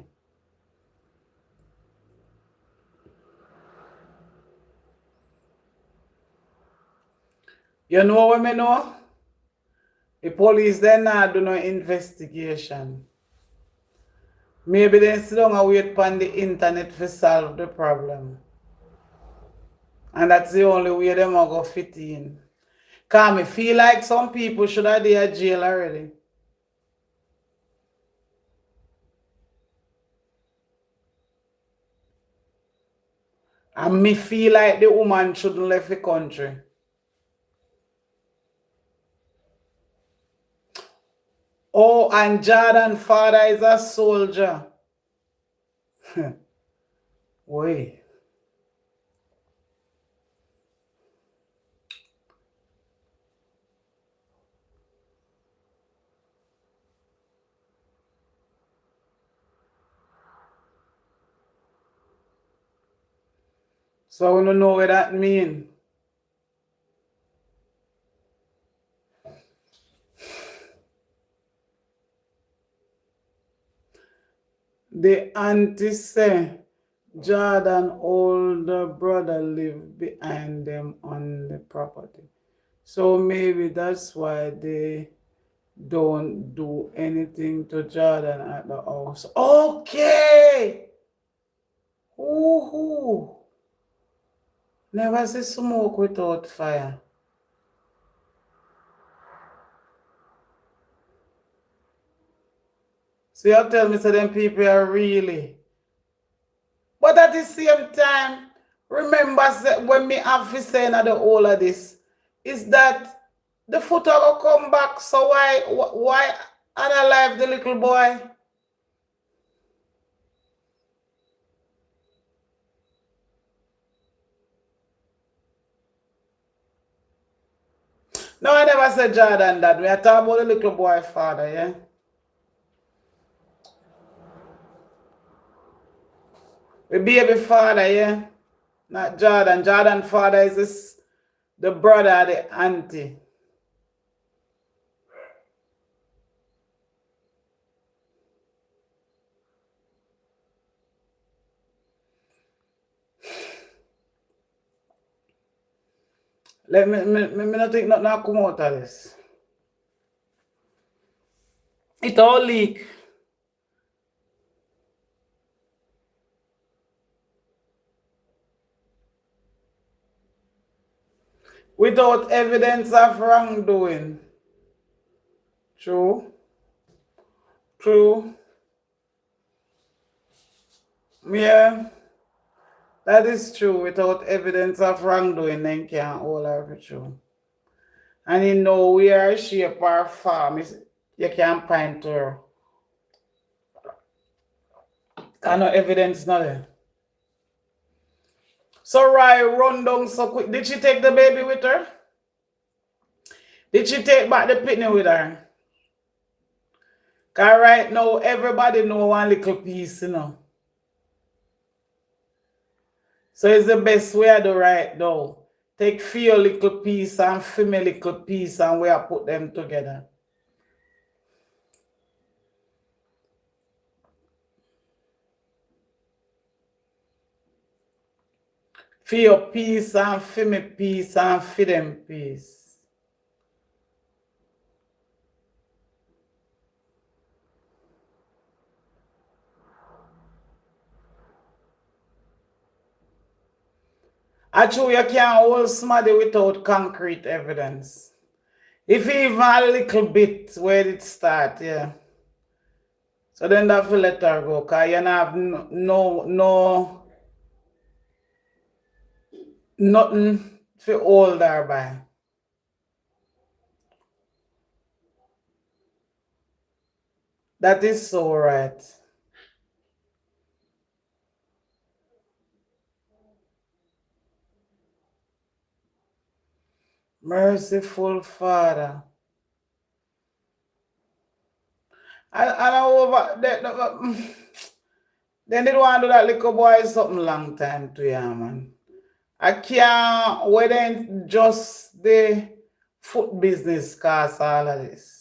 You know what I know? The police then not do no investigation. Maybe they sit down and wait on the internet to solve the problem. And that's the only way them are go fit in. Cause me feel like some people should have been in jail already. And me feel like the woman shouldn't leave the country. Oh, and Jordan father is a soldier. Wait. So I want to know what that mean. The auntie say Jordan older brother live behind them on the property. So maybe that's why they don't do anything to Jordan at the house. Okay. Woohoo. Never see smoke without fire. So you tell me so them people are really. But at the same time, remember when me have to say the whole of this, is that the foot will come back, so why unalive the little boy? No, I never said Jordan that. We are talking about the little boy father, yeah? The baby father, yeah? Not Jordan. Jordan father is the brother, the auntie. Let me not think nothing come out of this. It all leak. Without evidence of wrongdoing. True. True. Yeah. That is true. Without evidence of wrongdoing, then can't hold her for true. And you know where shape or form you can point to her. No evidence nothing. So Rai run down so quick. Did she take the baby with her? Did she take back the pitney with her? Cause right now everybody know one little piece, you know. So it's the best way I do right now. Take few little piece and female little piece and we are put them together. Few piece and female piece and feed them piece. Actually, you can't hold somebody without concrete evidence. If even a little bit where it start, yeah. So then that will let her go, because you don't have nothing to hold her by. That is so right. Merciful Father. And over then they want to do that little boy something long time to you, man. I can't whether just the foot business cause all of this.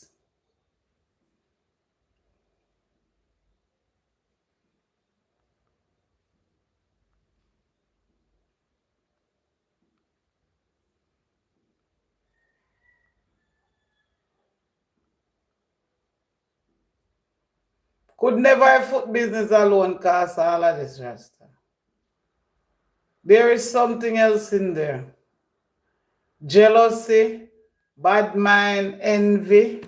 Could never a foot business alone cause all of this, Rasta. There is something else in there. Jealousy, bad mind, envy.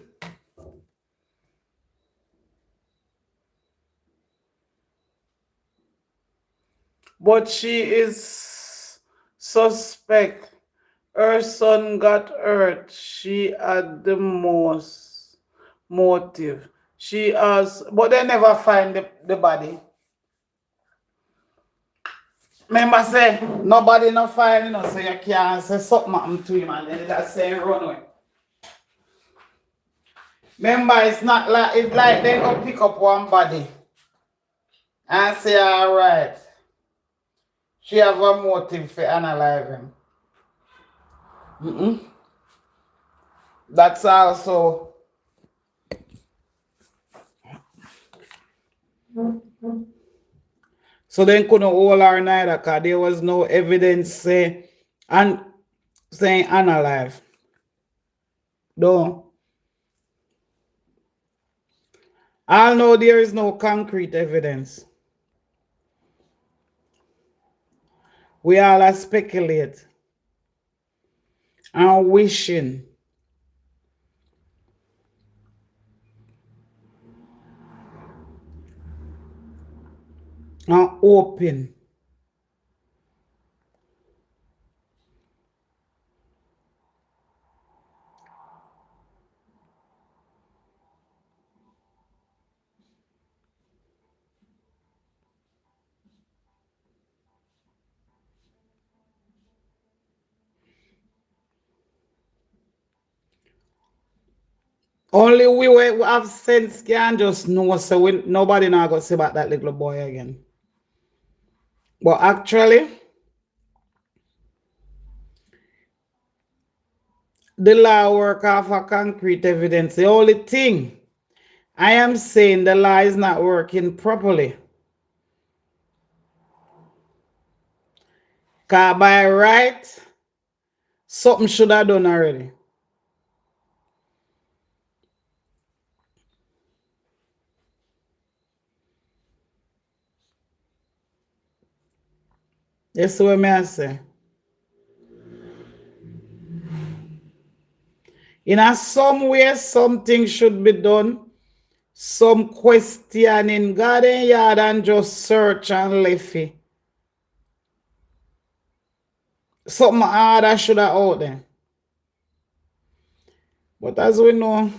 But she is suspect. Her son got hurt. She had the most motive. She has, but they never find the body. Remember say, nobody no find, you know, so you can't say something happened to him and then that's saying run away. Remember, it's not like, it's like they go pick up one body and say, all right, She have a motive for analyze him. That's also so they couldn't hold her neither because there was no evidence saying Anna alive. No. I know there is no concrete evidence. We all are speculate and wishing. And hoping. Only we have sense can just know so nobody now go say about that little boy again. But actually, the law work off of concrete evidence. The only thing I am saying the law is not working properly. Because by right, something should have done already. That's what I say. In a some way, something should be done. Some questioning garden yard and just search and left it. Something harder should have out there. But as we know,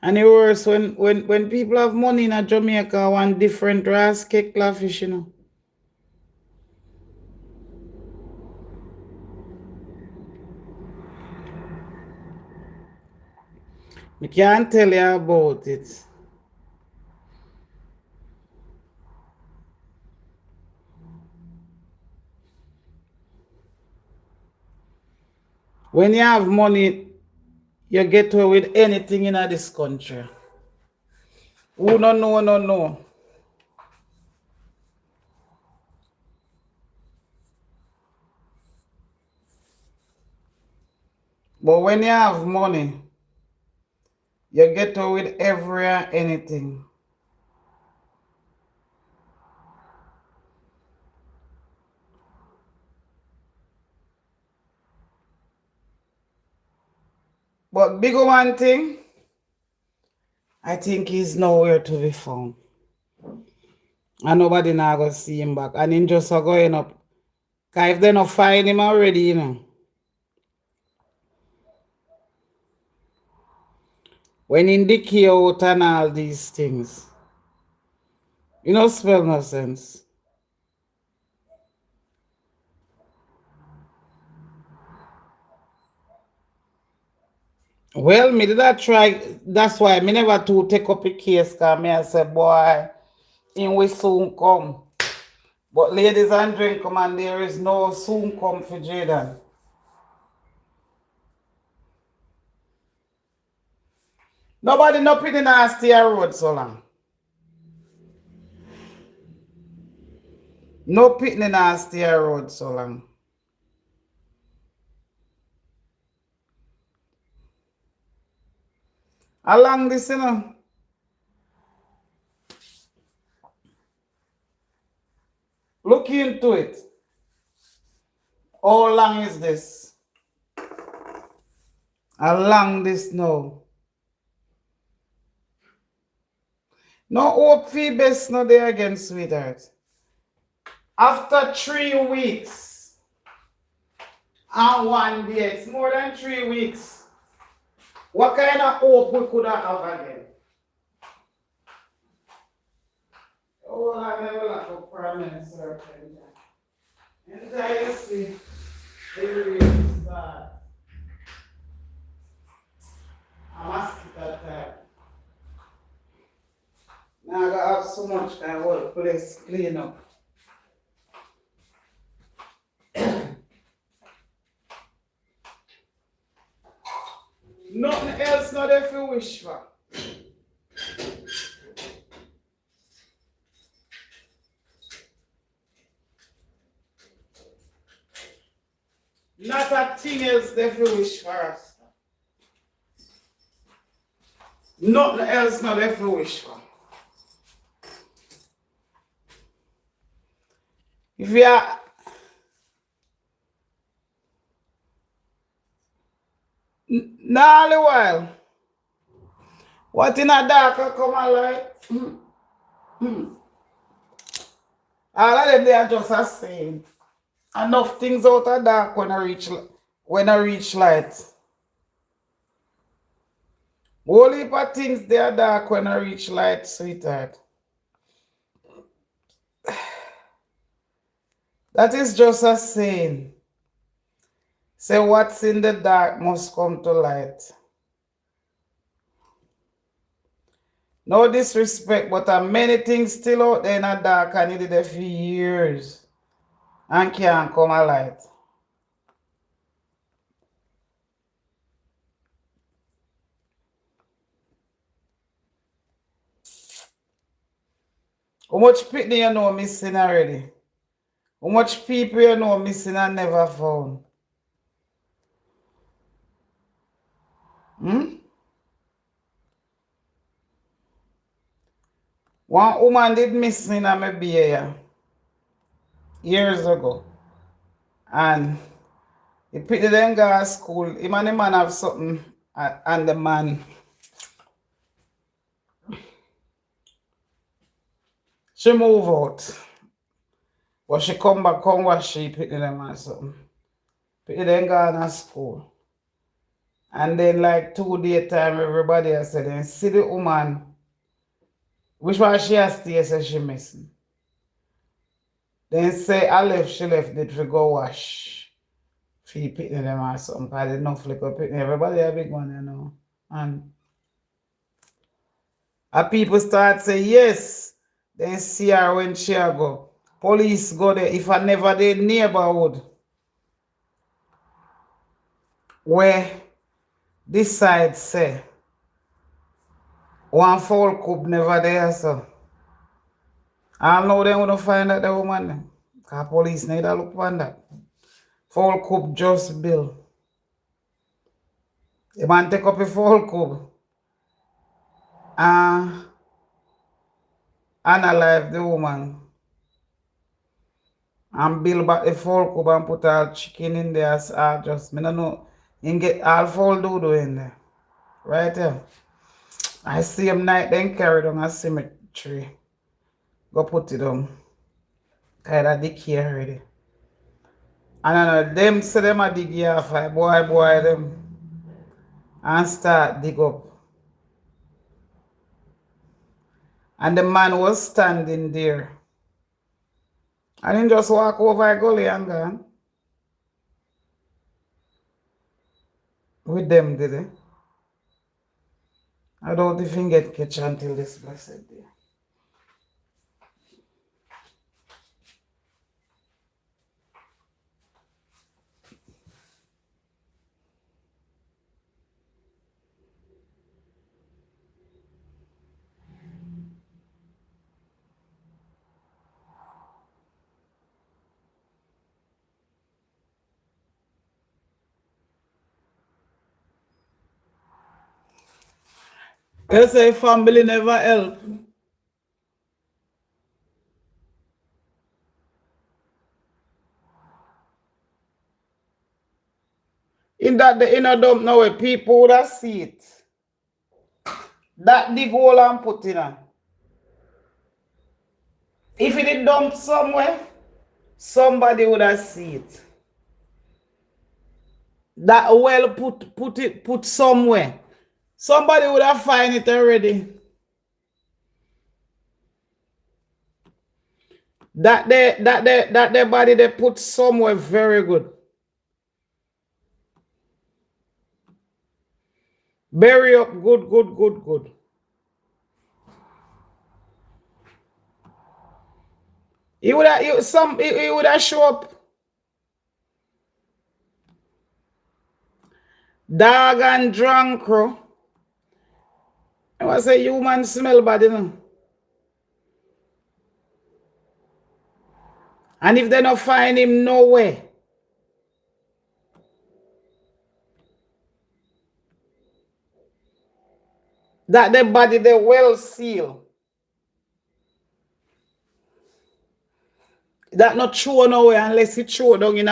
and it worse when people have money in Jamaica want different rice cake fish, you know. I can't tell you about it. When you have money, you get away with anything in this country. Oh, no. But when you have money, you get away with anything. But big one thing, I think he's nowhere to be found. And nobody now going to see him back. And him just going up. Because if they not find him already, you know. When in decay out and all these things. You know, spell no sense. Well, me did I try. That's why me never to take up a case. Because me I say, boy, in we soon come. But ladies and gentlemen, there is no soon come for Jaden. Nobody no pity na stay a road so long. No pity na stay a road so long. Along this, you know. Look into it. How long is this? Along this now. No hope for best no day again, sweetheart. After 3 weeks and 1 day, it's more than 3 weeks. What kind of hope we could have again? Oh, I never like a permanent search. Enjoy sleep. Every start. I must keep that time. Now I gotta have so much kind of work place clean up. Nothing else not if you wish for. Not a thing else if you wish for us. Nothing else not if you wish for. If you are now all the while, what in a dark come a light? All of them they are just a saying. Enough things out of dark when I reach light. Whole heap of things they are dark when I reach light, sweetheart. That is just a saying. Say what's in the dark must come to light. No disrespect, but many things still out there in the dark and it did it for years and can't come a light. How much people you know missing already? How much people you know missing and never found? One woman did missing in my beer years ago. And he picked them go to school. Him and the man have something and the man. She move out. But she come back home where she picked them and something. Picked them go to school. And then like 2 days time everybody has said then see the woman. Which one she has stay say she missing. Then say I left, she left did we go wash. Fee picking them or something. Because they don't flick up picking. Everybody a big one, you know. And people start say yes. Then see her when she go. Police go there. If I never did neighborhood where this side say one foul coop never there, so I know they want to find out the woman then. Because police need to look on that. Foul coop just bill. The man take up a foul coop and analyze the woman and bill back the foul coop and put all chicken in there as just, I don't know, you get all foul dodo in there. Right there. I see him night then carry down a cemetery. Go put it on. Kind of decay already. And I know them say them a dig here for boy them and start dig up. And the man was standing there. And he just walk over a gully and gone. With them, did he? I don't even get catch until this blessed day. They say family never help. In that the inner dump now where people would have see it. That dig hole and put in her. If it did dump somewhere, somebody would have see it. That well put somewhere. Somebody would have find it already. That their body they put somewhere very good. Bury up good. He would have show up. Dog and drunk crow. I was say human smell bad, you know. And if they don't find him nowhere, that the body they well seal. That not true nowhere unless it throw down in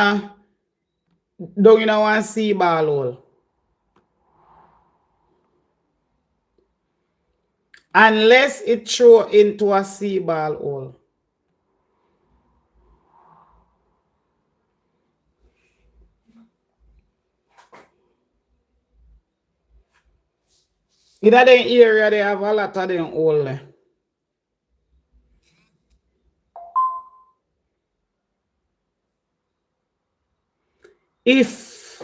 one sea ball hole. Unless it throw into a sea ball hole. In that area, they have a lot of them hole there. If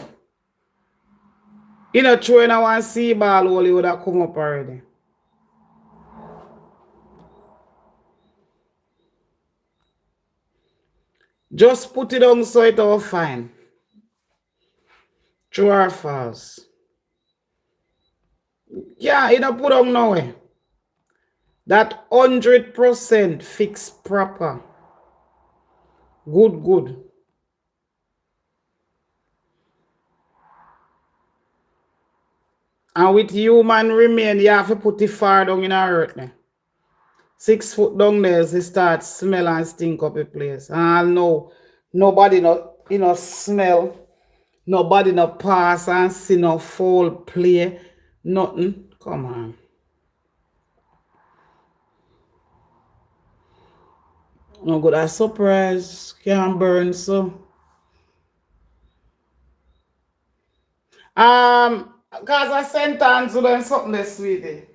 you know throw in a one sea ball hole, it would have come up already. Just put it on so it all fine. True or false? Yeah, it don't put on nowhere. That 100% fixed proper. Good. And with human remain, you have to put it far down in the earth. 6 foot down there, it starts smell and stink up the place. And no, nobody no smell, nobody no pass and see no foul play, nothing. Come on. No good, a surprise can burn so. Cause I sent on to them something this sweetie.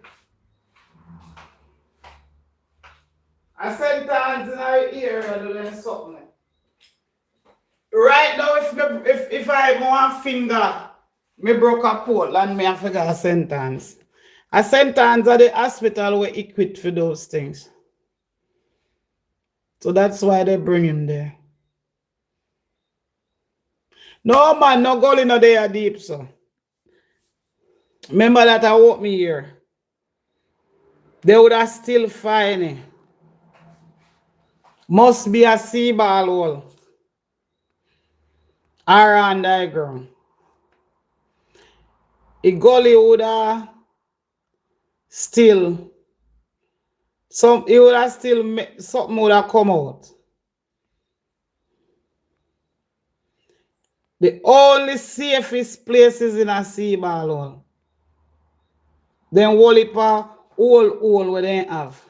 I sent on to our ear and do them something. Right now, if I have one finger, me broke a pole and me I forgot a sentence. A sentence at the hospital were equipped for those things. So that's why they bring him there. No man, no goal in there deep, so. Remember that I walked me here. They would have still find it. Must be a sea ball hole. Or underground. A gully would have still something would have come out. The only safest place is in a sea ball hole. Then Wallipa all where they have.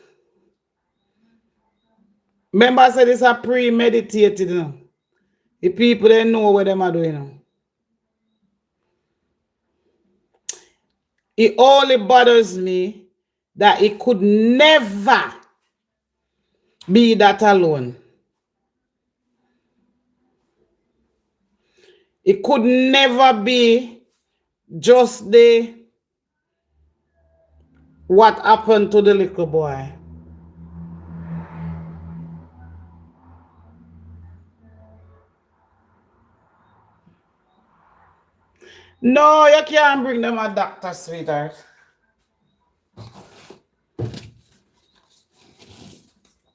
Remember I said it's a premeditated, you know. The people they know what them are doing. You know. It only bothers me that it could never be that alone. It could never be just what happened to the little boy. No, you can't bring them a doctor, sweetheart.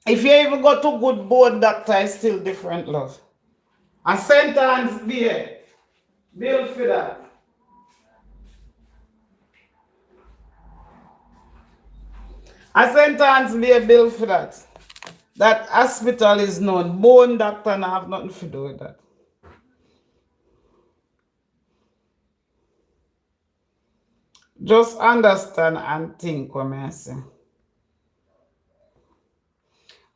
If you even go to good bone doctor, it's still different, love. A sentence there. Bill for that. A sentence there, bill for that. That hospital is known. Bone doctor and have nothing to do with that. Just understand and think what I say.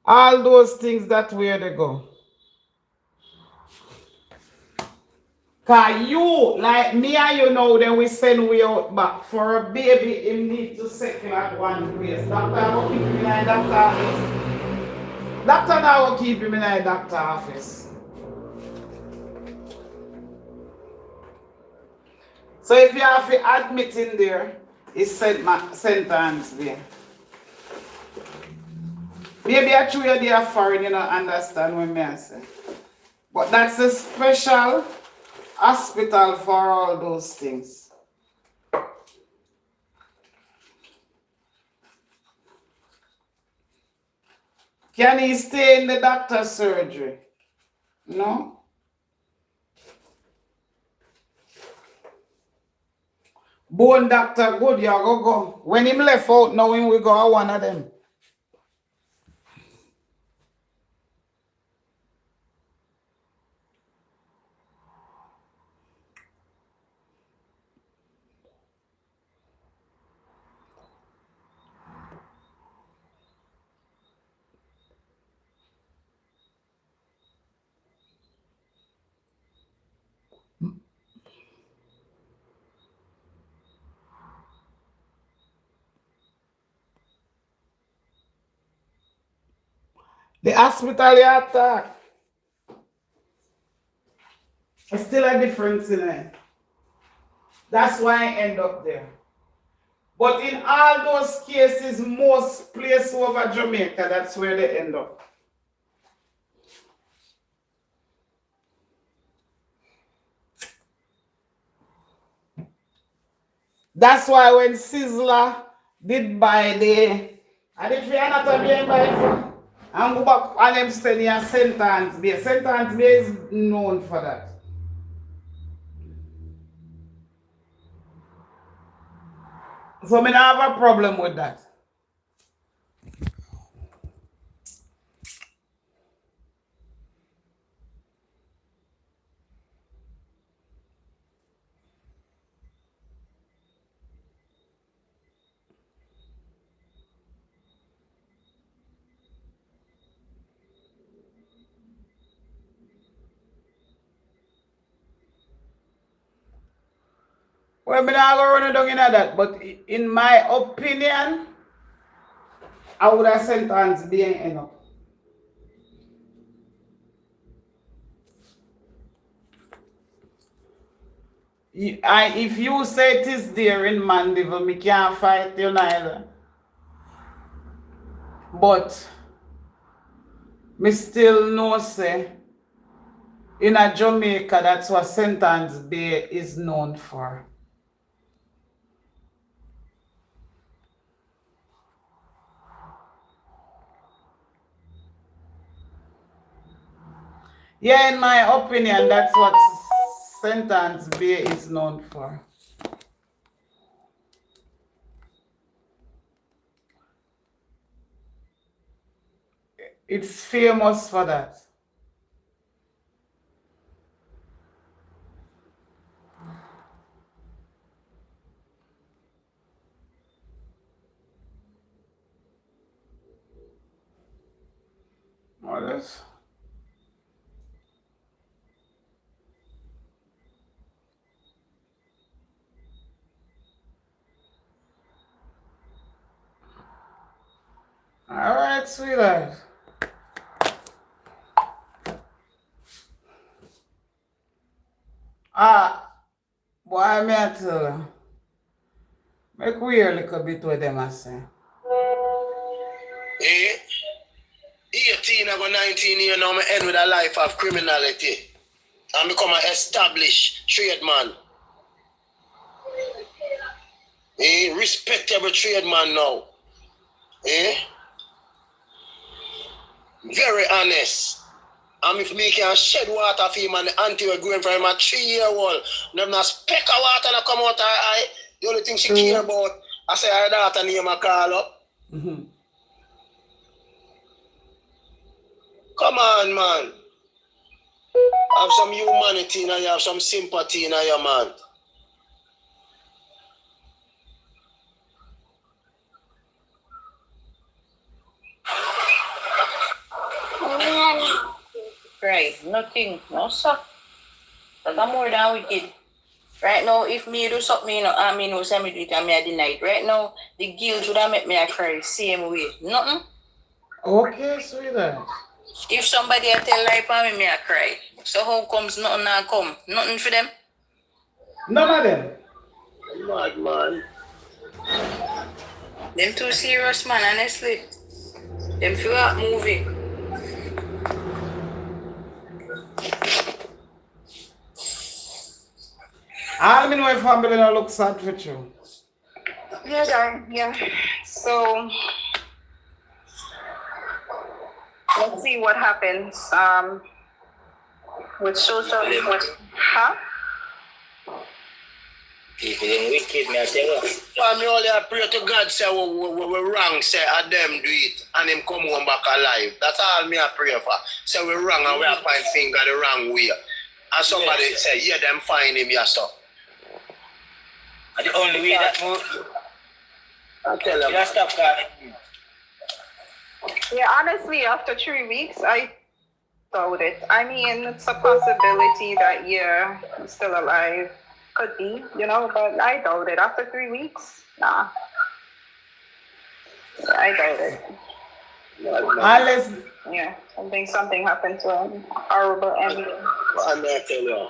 All those things that where they go. Cause you, like me and you know, then we send we out back. For a baby, it need to settle at one place. Doctor will keep him in the doctor office. Doctor now will keep him in the doctor office. So if you have to admit in there, it's sentence there. Maybe I true you're there foreign, you don't understand what I say. But that's a special hospital for all those things. Can he stay in the doctor's surgery? No? Bone doctor good, you go. When him left out, now him we go one of them. The hospital you attack. It's still a difference in it. That's why I end up there. But in all those cases, most places over Jamaica, that's where they end up. That's why when Sizzler did buy the, and if you're not a being by and go back and them send you a sentence base. Sentence base is known for that. So I don't have a problem with that. Well, I'm not going to run down into that, but in my opinion, I would have sentence being enough. If you say it is there in Mandeville, me can't fight you neither. But me still know say in a Jamaica that's what Sentence Bay is known for. Yeah, in my opinion, that's what Sentence Bay is known for. It's famous for that. What else? All right, sweetheart. Boy, me I tell you. Make we hear a little bit what them are saying. 18 or 19 years now, I end with a life of criminality and become an established tradesman. Respectable tradesman now. Very honest. And if me can shed water for him and the auntie were going for him a 3-year-old, them not speck of water that come out her eye. The only thing she care about, I say her daughter name a call up. Mm-hmm. Come on, man. Have some humanity in you, have some sympathy in you, man. Right, nothing, no sir. But I'm more than wicked. Right now, if me do something, you know, I mean, no say me do it and me I deny it. Right now, the guilt would have make me a cry same way. Nothing. Okay, sweetheart. If somebody a tell lie for me, I cry. So how comes nothing now come? Nothing for them? None of them. Mad man. Them too serious, man, honestly. Them feel like movie. All me know if family don't look sad for you. Yeah, darling, yeah. So, Let's see what happens. With social media. Huh? People in wicked, me I tell you. Well, me only pray to God say we wrong, say and them do it and him come home back alive. That's all me I pray for. Say we wrong and we are point finger the wrong way. And somebody say, yeah, them find him, yes, sir. And the only way that move, I tell them. you stop calling. Yeah, honestly, after 3 weeks, I doubt it. I mean, it's a possibility that, yeah, he's still alive. Could be, but I doubt it. After 3 weeks, nah. I doubt it. Unless Yeah, something happened to him. Horrible ending. And I tell you.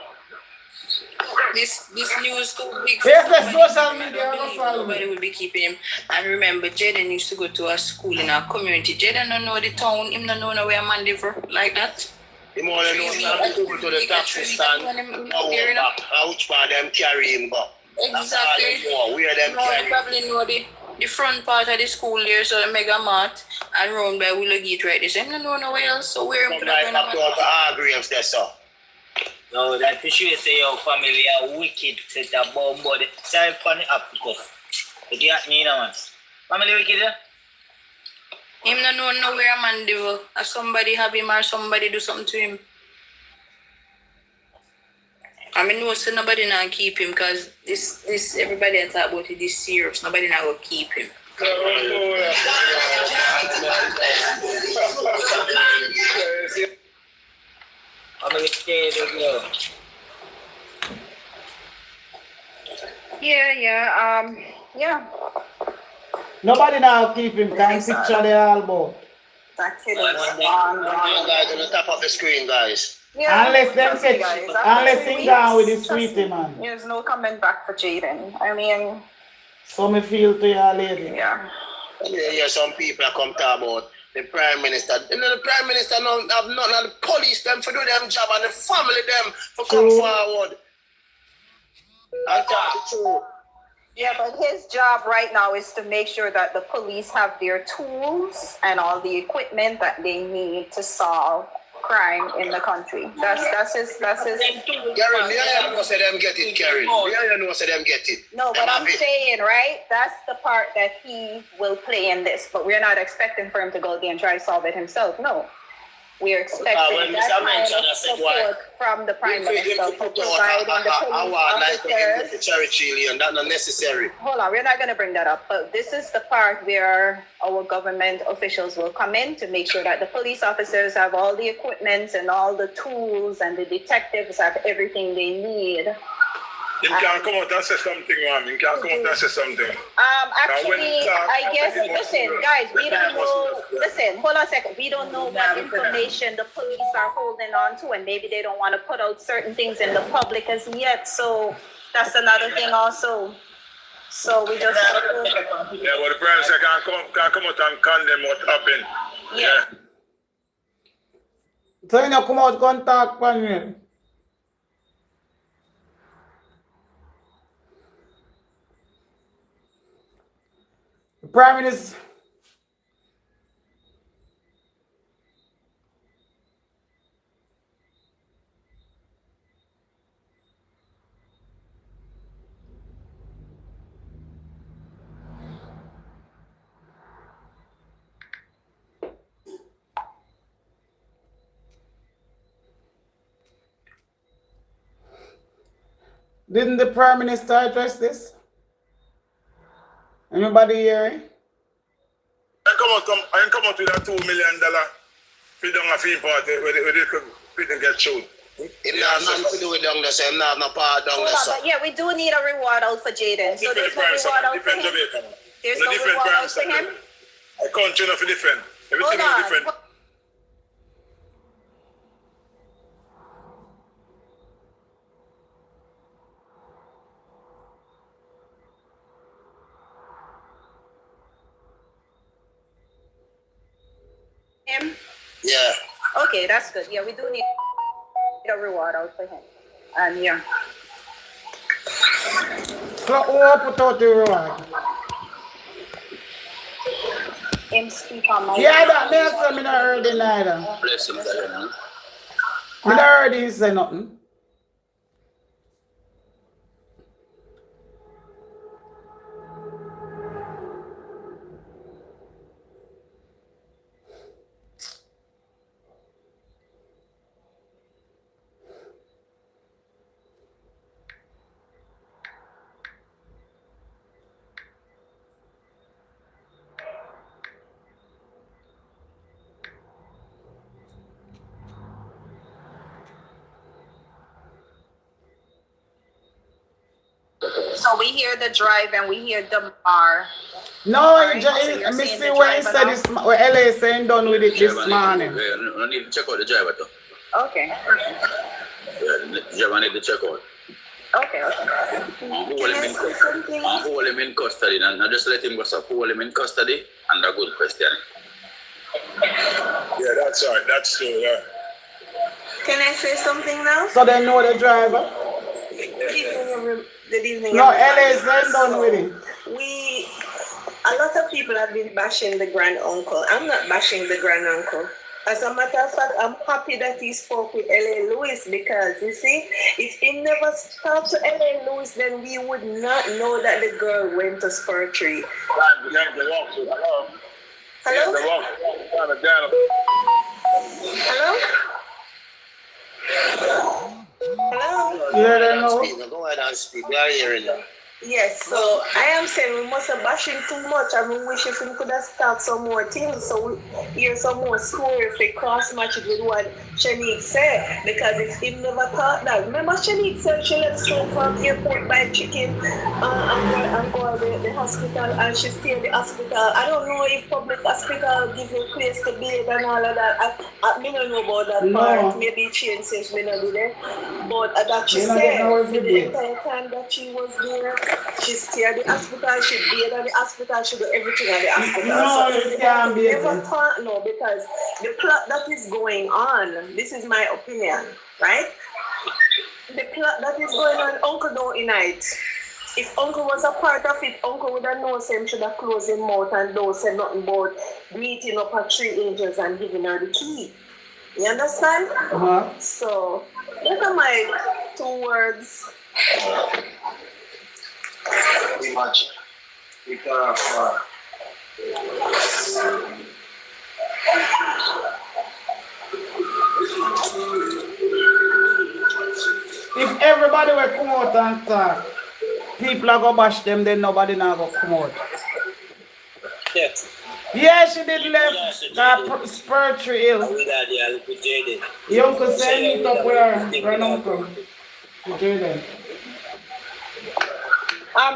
This news too big. yes, the social media Nobody will be keeping him. And remember, Jaden used to go to a school in our community. Jaden don't know the town. Him don't know where man live like that. Him only know that go to the taxi stand. Which part them carry him go. Exactly. Where them carry They probably know the front part of the school there, so the Mega Mart and round by Willow Gate right there. So him don't know nowhere else. So where him could have up to our graves there, sir. No, that for sure say your family are wicked, set a bomb body. Sorry for the up because it got me now, man. Family wicked, yeah? Him don't know nowhere a man live. Or somebody have him or somebody do something to him. I mean, no, so nobody now keep him because this everybody that talk about it is serious. Nobody now will keep him. Family scared of you. Yeah. nobody now keep him. Can't picture the album. That kid is Guys on the top of the screen, guys. Yeah, Unless them trust me, catch, guys. After unless 3 him down with the weeks, trust sweetie me, man. There's no coming back for Jaden. I mean, So me feel to your lady. yeah. Yeah, some people come talk about the Prime Minister. The Prime Minister don't have none of the police them for do them job and the family them for come forward. And talk the truth. Yeah, but his job right now is to make sure that the police have their tools and all the equipment that they need to solve crime in the country. That's his. Karen, yeah, know say them get it, Karen. Yeah, know say them get it. No, but I'm saying, right? That's the part that he will play in this. But we're not expecting for him to go there and try to solve it himself. No. We're expecting that kind of support from the Prime Minister for providing the police officers. Charity and that's not necessary. Hold on, we're not going to bring that up, but this is the part where our government officials will come in to make sure that the police officers have all the equipment and all the tools and the detectives have everything they need. You can come out and say something, man. You can come out and say something. Actually, I guess, listen, guys, we don't know, listen, hold on a second. We don't know what information the police are holding on to, and maybe they don't want to put out certain things in the public as yet. So that's another thing also. So we just have to... Yeah, but the Prime Minister can come out and condemn what happened. Yeah. So you know, come out and talk on me. The Prime Minister. Didn't the Prime Minister address this? Anybody hearing? I come out with a $2 million feed on a fee party where they could get showed. It has nothing to do with down the same, not no part down the same. But yeah, we do need a reward out for Jaden. So there's no reward out for him. There's no reward out for him. I can't enough to defend. Everything is different. Him? Yeah. Okay, that's good. Yeah, we do need a reward out for him. And yeah. So who put out the reward? him speak on my Yeah, that me also me not heard it neither. Bless him, Diana. Me not heard him say nothing. So we hear the drive and we hear the bar. No, Alright, so so you're me saying see the what he driver said now? this what LA saying done with it this morning. No need to check out the driver too. Okay. Yeah, the driver need to check out. Okay. Hold him in custody. Now just let him go. So hold him in custody. And a good question. Yeah, that's right. That's true, yeah. Can I say something now? So they know the driver. Good evening, No, everybody. LA saying done with it. A lot of people have been bashing the grand uncle. I'm not bashing the grand uncle. As a matter of fact, I'm happy that he spoke with L.A. Lewis because, you see, if he never talked to L.A. Lewis, then we would not know that the girl went to Spur Tree. Hello? Hello? Hello? Yeah, they know. Go ahead and speak. We are hearing you. Yes, so I am saying we must have bashed him too much. I mean, wish if we could have started some more things so we hear some more story if they cross match it with what Shanique said. Because if he never thought that. Remember Shanique said she left straight from airport by chicken and go to the hospital and she stay in the hospital. I don't know if public hospital give you a place to bathe and all of that. I don't know about that part. Maybe it changed since we not there. But that she said for the entire time that she was there, she stayed at the hospital, she bathed at the hospital, she do everything at the hospital. No, so it can't be. never thought, no, because the plot that is going on, this is my opinion, right? The plot that is going on, Uncle don't unite. If Uncle was a part of it, Uncle would have known him should have closed his mouth and don't say nothing about meeting up at 3 angels and giving her the key. You understand? Uh-huh. So, look at my 2 words. Pretty much. If everybody will come out and talk, people are going to bash them, then nobody now go come out. Yeah. Yeah, she did left that Spur Tree Hill. Your uncle said meet up with her granduncle. Jaden.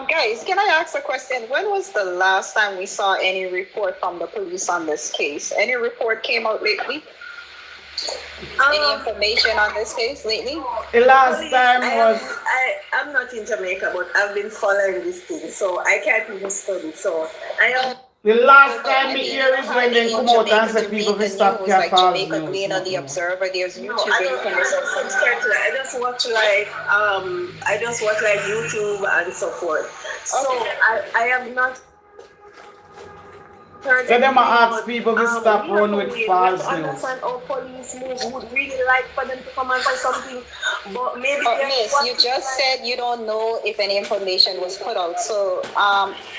Guys, can I ask a question? When was the last time we saw any report from the police on this case? Any report came out lately? Any information on this case lately? The last time was... I'm not in Jamaica, but I've been following this thing, so I can't even study. So I don't... The last time we hear is when they come out and say people will stop like Falls Jamaica Gleaner, The Observer, there's YouTube. No, I don't subscribe to that. I just watch like YouTube and so forth. So I have not heard. So them ask people to stop run with false news. I understand how police move. Would really like for them to come and say something, but maybe. Miss, you just said you don't know if any information was put out. So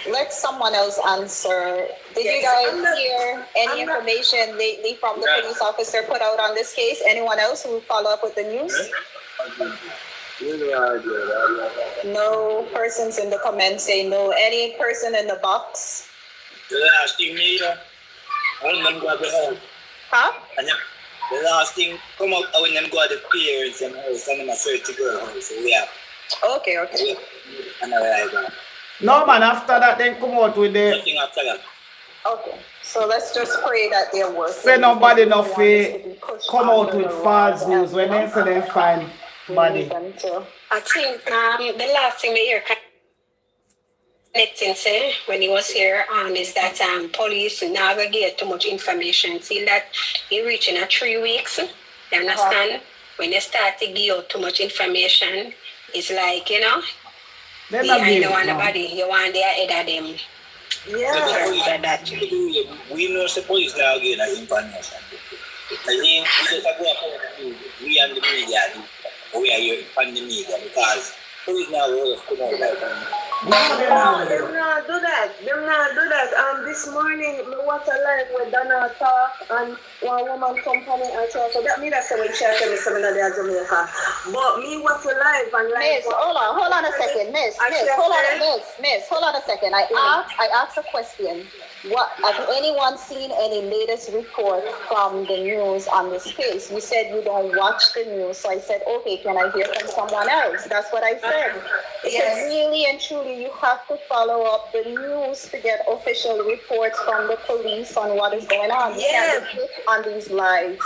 let someone else answer. Did you guys hear any information lately from the police officer put out on this case? Anyone else who follow up with the news? No persons in the comments say no. Any person in the box? The last thing me, I remember go the house. Huh? And the last thing come out when them go to the piers and house and them a search the girl house. So yeah. Okay. And I No man, after that then come out with the... nothing after that. Okay. So let's just pray that they're working. Say nobody no fear come out with false news when they say they find body. I think the last thing we hear connecting say when he was here is that police now get too much information. See that he reaching 3 weeks. You understand? When they start to give out too much information, it's like, you know, They're you not don't big, want no. nobody, you want their head of them. Yeah. We know the police now again as information. I think we just have to go we and the media, we are here on the media because police now will come out like No, them not do that. Them not do that. This morning, me watch a live with Donna talk and one woman company and so that me that's when she tell me something that they are Jamaica. But me watch a live and like. Miss, hold on a second, Miss, hold on a second. I asked a question. What has anyone seen any latest report from the news on this case? You said you don't watch the news, so I said, okay, can I hear from someone else? That's what I said. Because really and truly, you have to follow up the news to get official reports from the police on what is going on. You can't click on these lives.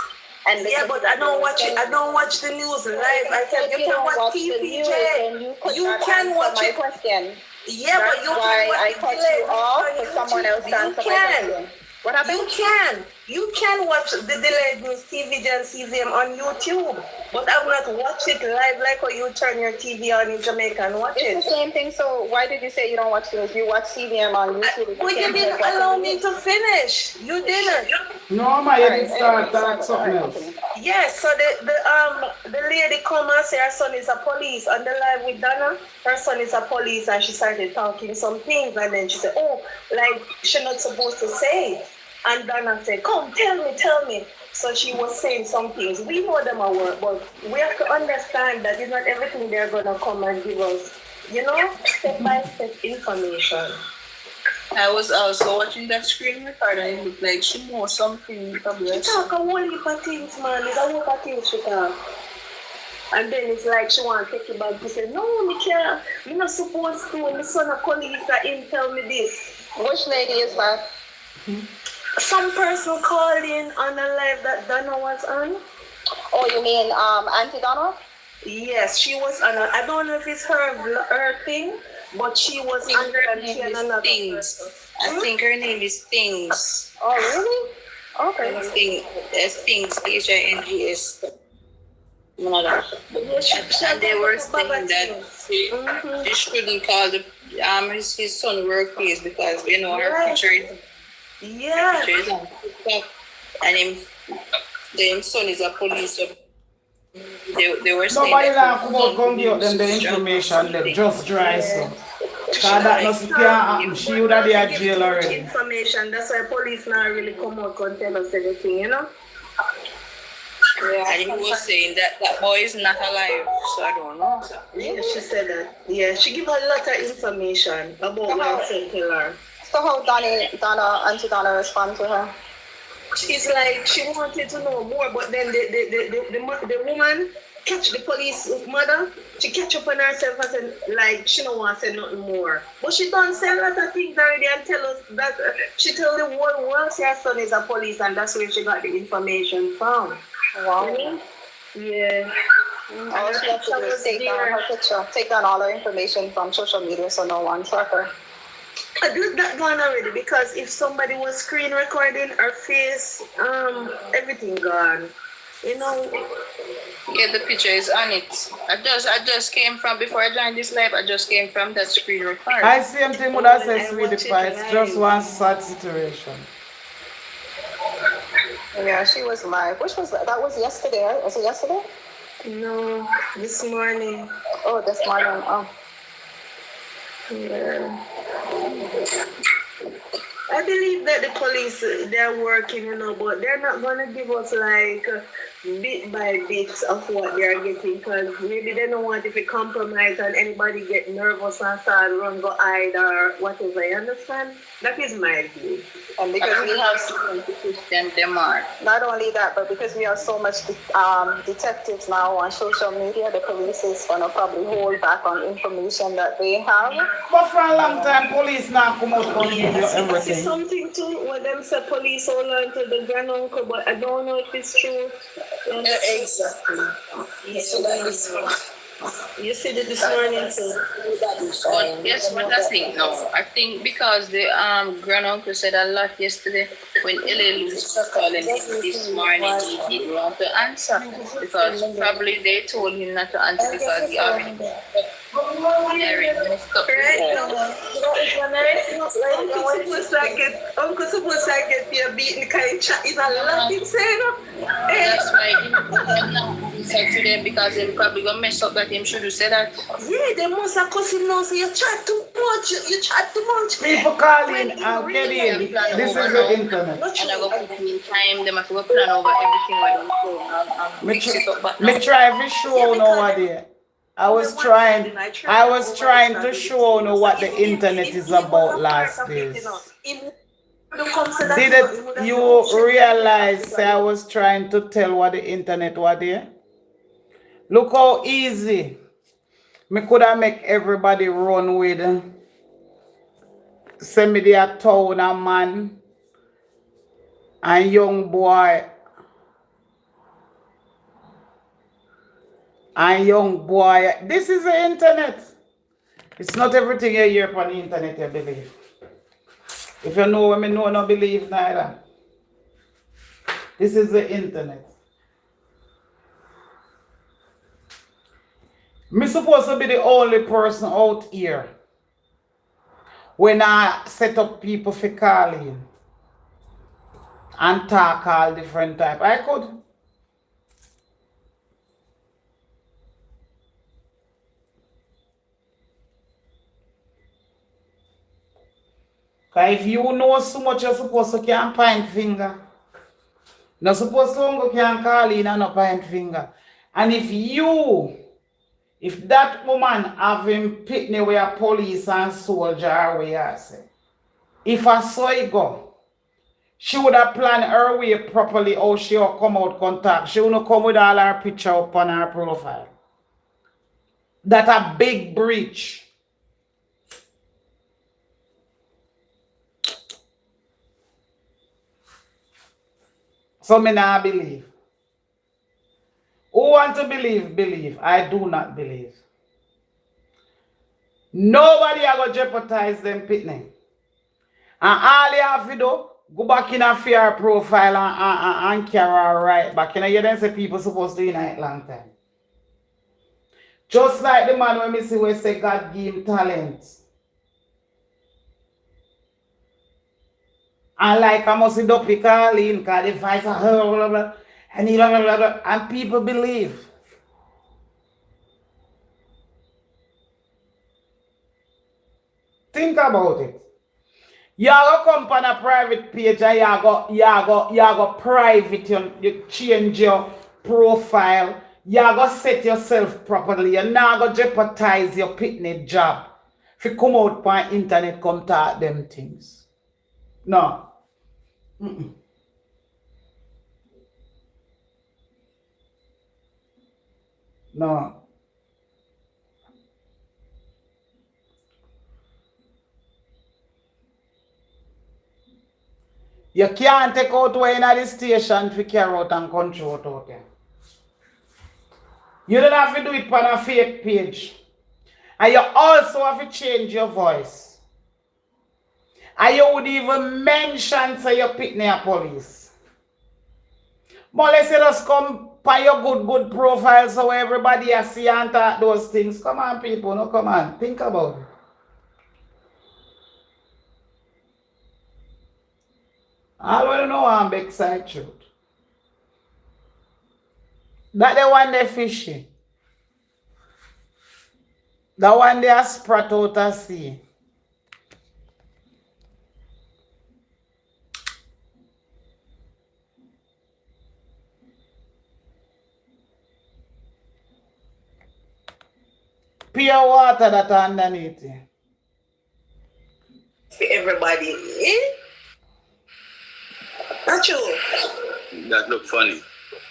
And but I don't watch it. I don't watch the news live. I said you can watch TVJ. You can watch it. Question. Yeah, that's but you why can I cut you off for someone else to answer my question. What happened? You can watch the delayed news TVJ and CVM on YouTube, but I've not watched it live like how you turn your TV on in Jamaica and watch it. It's the same thing. So why did you say you don't watch news? You watch CVM on YouTube. But you didn't allow me to finish. You didn't. No, ma, you didn't start talk something else. Yes, so the lady come and say her son is a police on the live with Donna. Her son is a police and she started talking some things and then she said, oh, like she's not supposed to say it. And Donna said, come, tell me. So she was saying some things. We know them are work, but we have to understand that it's not everything they're going to come and give us, step-by-step information. I was also watching that screen record and it looked like she knows something. She talk a whole heap of things, man. There's a whole heap of things she talk. And then it's like she want to take it back. She said, no, me can't. I'm not supposed to. My son a police and him tell me this. Which lady is that? Some person called in on a live that Donna was on. Oh, you mean Auntie Donna? Yes, she was on. I don't know if it's her thing, but she was on her name is Things. I think her name is Things. Oh, really? Okay. Things, Things. And they were saying that she shouldn't call his son workplace because her picture is. Yeah. And his son is a police. So they were saying nobody that come give them the information, they just dry so. Because that must can't happen. She would have been at jail already. Information, that's why police now really come out and tell us everything, Yeah. And he was saying that boy is not alive, so I don't know. Yeah, she said that. Yeah, she gave a lot of information about what I said to her. So how Auntie Donna respond to her? She's like, she wanted to know more, but then the woman catch the police mother, she catch up on herself and said, like, she don't want to say nothing more. But she done say a lot of things already and tell us that she told the whole world her son is a police and that's where she got the information from. Wow. Yeah. All she has to do is take down her picture, take down all her information from social media so no one track her. I did that one already because if somebody was screen recording her face, everything gone. Yeah, the picture is on it. I just came from before I joined this live. I just came from that screen recording. I same thing would have said sweetie pie. It's just one sad situation. Yeah, she was live. Which was that? That was yesterday, right? Was it yesterday? No, this morning. Oh, this morning. Oh. Yeah. I believe that the police, they're working, but they're not going to give us like bit by bits of what they're getting because maybe they don't want if it compromise and anybody get nervous and start run go hide or whatever. You understand? That is my view. And because we have them are. Not only that, but because we have so much detectives now on social media, the police is going to probably hold back on information that they have. But for a long time, police now come out and give you everything. See something too when them say police hold on to the granduncle, but I don't know if it's true. Exactly. You said it this morning too. But guess what I think now? I think because the granduncle said a lot yesterday when LA was calling him this morning, he didn't want to answer because probably they told him not to answer because he already Right now, Uncle supposed to get your beaten kind chat is a lot him saying. That's why him not said to them because him probably gonna mess up that him should have said that. Yeah, they must have cussed him now, so you chat too much, you chat too much. People calling and get in. This is the internet. And I go put in time, them have to go plan over everything what they do and fix it up. But Me try to show nowadays. I was trying to show you what the internet is about last days. Didn't you realize I was trying to tell what the internet was there? Look how easy. Me could have make everybody run with. Send me the town a man and young boy. And young boy, this is the internet. It's not everything you hear on the internet you believe. If you know what I know, no believe neither. This is the internet. Me supposed to be the only person out here when I set up people for calling and talk all different type. I could. If you know so much, you're supposed to can't point finger. Not supposed to go can call in and not point finger. And if that woman have him pitney with a police and soldier, where you say, if I saw it go, she would have planned her way properly how she will come out contact. She wouldn't come with all her picture up on her profile. That's a big breach. So me not believe. Who want to believe, believe. I do not believe. Nobody are going to jeopardize them pitney. And all you have to do, go back in a fair profile and carry her right back. You know, you don't say people supposed to unite long time. Just like the man when me see we say God give him talent. And like I must do pick all in because the voice blah, blah, blah, and blah, blah, blah, and people believe. Think about it. You go come on a private page and you go private, you change your profile, you go set yourself properly, you now go jeopardize your pitney job. If you come out on internet, come talk them things. No. No. You can't take out way in the station to carry out and control out there. You don't have to do it on a fake page. And you also have to change your voice. And you would even mention say you're pitney a police. But let's say just come by your good profile so everybody has see and talk those things. Come on, people, no, come on. Think about it. I don't know I'm big side truth. That the one they fishing. The one they are spread out at sea. Pure water that underneath it. For everybody, eh? Not true. That look funny.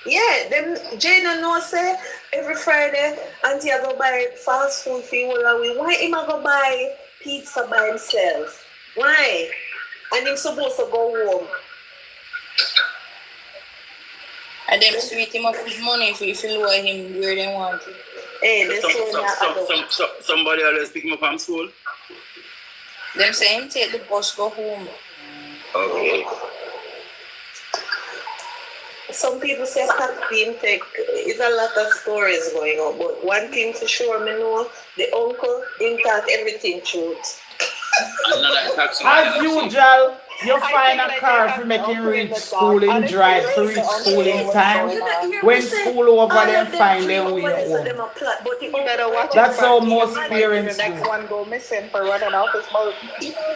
Yeah, them Jane and no say every Friday auntie I go buy fast food for you all away. Why him I go buy pizza by himself? Why? And him supposed to go home. And them sweet him up his money if you lower him where they want it. Hey, somebody always pick him up from school. Them say him take the bus go home. Okay. some people say caffeine tech is a lot of stories going on, but one thing for sure, me know the uncle him talk everything truth. As usual, you find a car for making reach school in drive for reach school in time. When school over, then find them way home. That's how most parents do. One go missing for running out his mouth.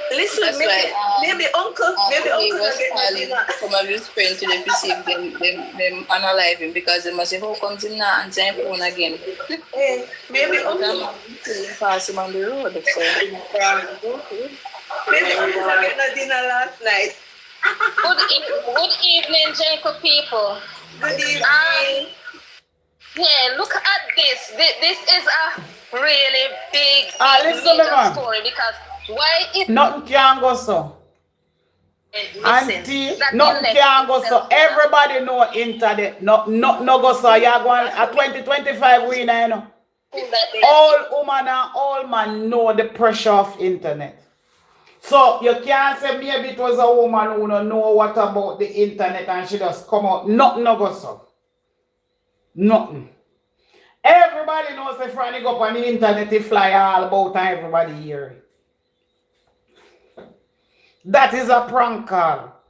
Listen, That's why maybe uncle was get calling some of his friends to them to see if them unalive him because they must say, how comes him not answering phone again? Maybe uncle Pass him on the road. So. maybe uncle get no dinner last night. Good evening, Jennifer people. Good evening. Yeah, look at this. This is a really big listen, major man. story because why it Nothing can go so. Auntie, nothing can go so. Everybody know internet. No go so. You're going at 2025 we now, you know. All woman and all man know the pressure of internet. So you can't say maybe it was a woman who don't know what about the internet and she just come out. Nothing no go so. Nothing. Everybody knows if Franny go up on the internet, it fly all about and everybody hear it. That is a prank call.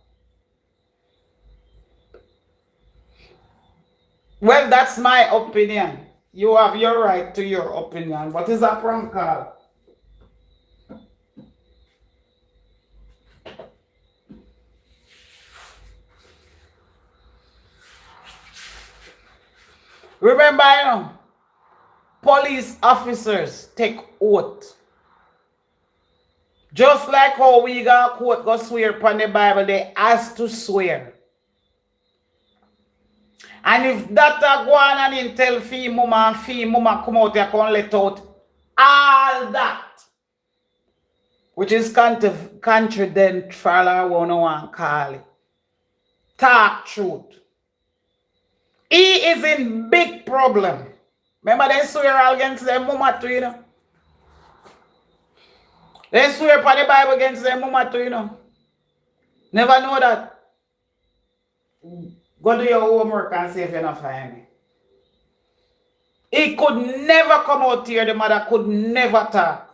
Well, that's my opinion. You have your right to your opinion. What is a prank call? Remember, you know, police officers take oath. Just like how we got quote go swear upon the Bible, they asked to swear. And if that go on and tell fee mama come out here and let out all that, which is contradictory, I want to call it. Talk truth. He is in big problem. Remember they swear against their mama too, you know. They swear upon the Bible against their mama too, you know. Never know that. Go do your homework and see if you're not find me. He could never come out here, the mother could never talk.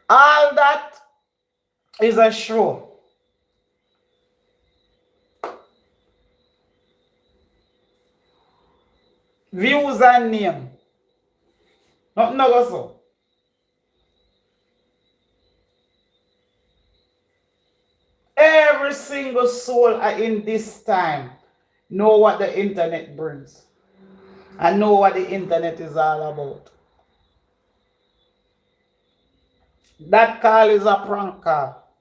All that is a show. Views and name. Nothing no so. Every single soul in this time know what the internet brings. And know what the internet is all about. That call is a prank call.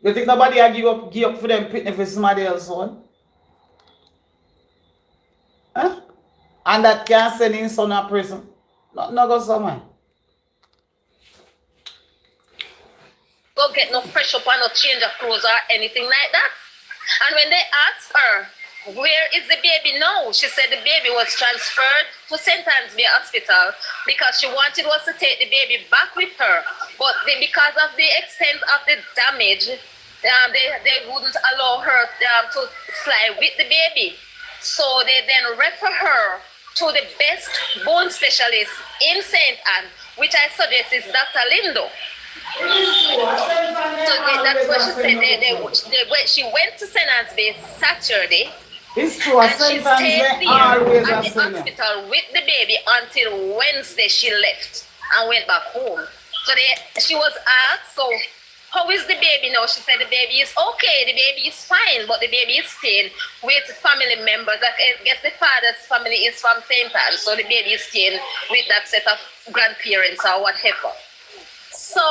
You think nobody will give up for them pitney for somebody else one? Huh? And that can't send his son to prison. Not go somewhere. go get no fresh up and no change of clothes or anything like that. And when they asked her, where is the baby now? She said the baby was transferred to St. Anne's Bay Hospital because she wanted was to take the baby back with her. But because of the extent of the damage, they wouldn't allow her to fly with the baby. So they then refer her to the best bone specialist in St. Anne, which I suggest is Dr. Lindo. So that's what she said. She went to St. Anne's Bay Saturday. It's true. And she stayed there at the hospital with the baby until Wednesday. She left and went back home. So she was asked, so how is the baby now? She said the baby is okay, the baby is fine, but the baby is staying with family members. I guess the father's family is from St. Anne, so the baby is staying with that set of grandparents or whatever. So,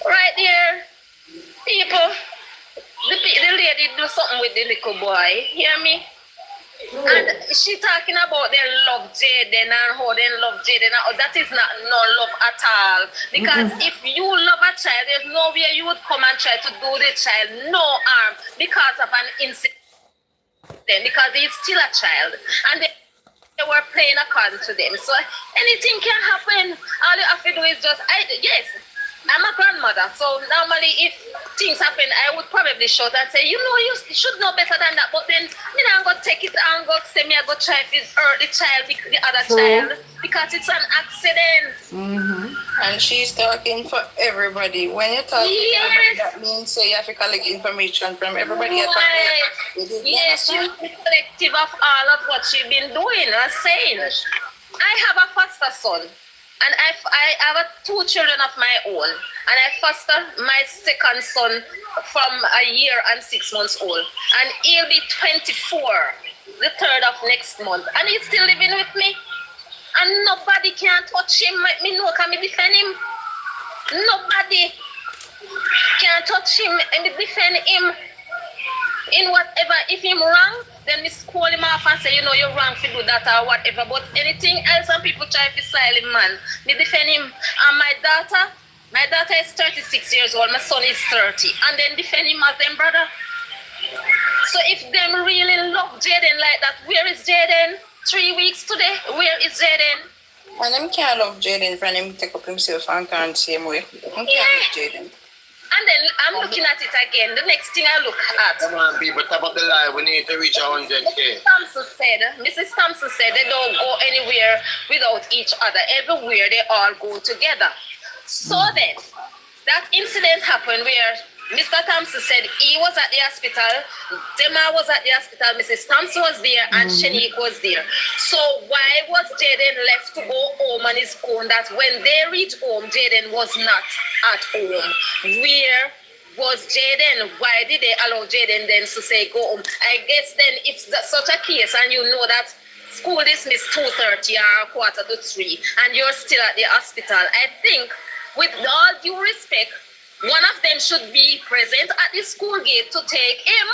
right there, people, the lady do something with the little boy, hear me? And she talking about they love Jaden and how they love Jaden. That is not no love at all. Because if you love a child, there's no way you would come and try to do the child no harm because of an incident. Because he's still a child. And they were playing according to them. So anything can happen. All you have to do is just, yes, I'm a grandmother, so normally if things happen, I would probably shout and say, you know, you should know better than that. But then, I'm going to take it and go say, I go try if it hurt the child, the other child, because it's an accident. And she's talking for everybody. When you talk to everybody, that means so you have to collect information from everybody. Yes, she's the collective of all of what she's been doing and saying. I have a foster son, and I have two children of my own, and I foster my second son from a year and 6 months old, and he'll be 24 the 3rd of next month, and he's still living with me, and nobody can touch him. Me know can me defend him. Nobody can touch him and defend him in whatever. If him wrong, then we call him off and say, you're wrong to do that or whatever. But anything else, some people try to style him, man. Me defend him. And my daughter is 36 years old. My son is 30. And then defend him as them brother. So if them really love Jaden like that, where is Jaden? 3 weeks today, where is Jaden? And them can't love Jaden for him take up himself and can't same way. Them can't love Jaden. And then I'm looking at it again. The next thing I look at. Come on, people, top of the line. We need to reach 100K. Mrs. Thompson said they don't go anywhere without each other. Everywhere they all go together. So then, that incident happened where Mr. Thompson said he was at the hospital, Dema was at the hospital, Mrs. Thompson was there, and Shanique was there. So why was Jaden left to go home on his own? That when they reached home, Jaden was not at home. Where was Jaden? Why did they allow Jaden then to say go home? I guess then if that's such a case and you know that school dismissed 2:30 or 2:45 and you're still at the hospital, I think with all due respect, one of them should be present at the school gate to take him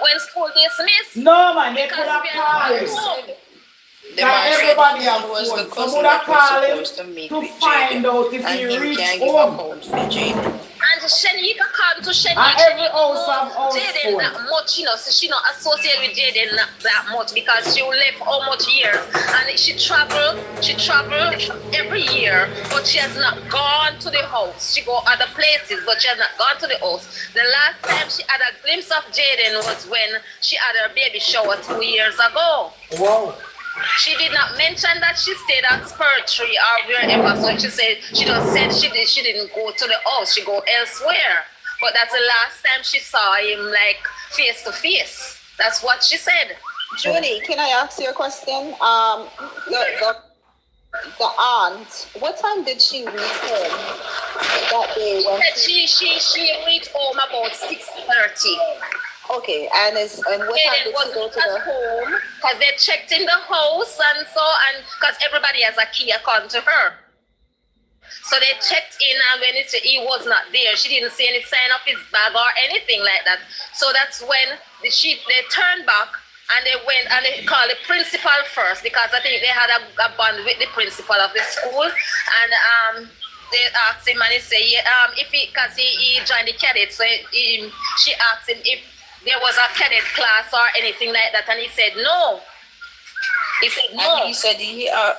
when school dismissed. No, man, they could have called him. Everybody else was the cousin that was supposed to meet to find out if he reached home. And Shanika come to Shanika. And every house have house Jaden that much, so she not associated with Jaden that much because she left how much years and she travel every year, but she has not gone to the house. She go other places, but she has not gone to the house. The last time she had a glimpse of Jaden was when she had her baby shower 2 years ago. Wow. She did not mention that she stayed at Spur Tree or wherever. So she said she just said she didn't go to the house. She go elsewhere. But that's the last time she saw him like face to face. That's what she said. Julie, can I ask you a question? The aunt, what time did she reach home that day? She reached home about 6:30. Okay, and what time did she go to the home? Because they checked in the house and because everybody has a key according to her. So they checked in and when he was not there, she didn't see any sign of his bag or anything like that. So that's when they turned back and they went and they called the principal first because I think they had a bond with the principal of the school and they asked him and he said because he joined the cadets, so she asked him if there was a cadet class or anything like that, and he said no. He said no. And he said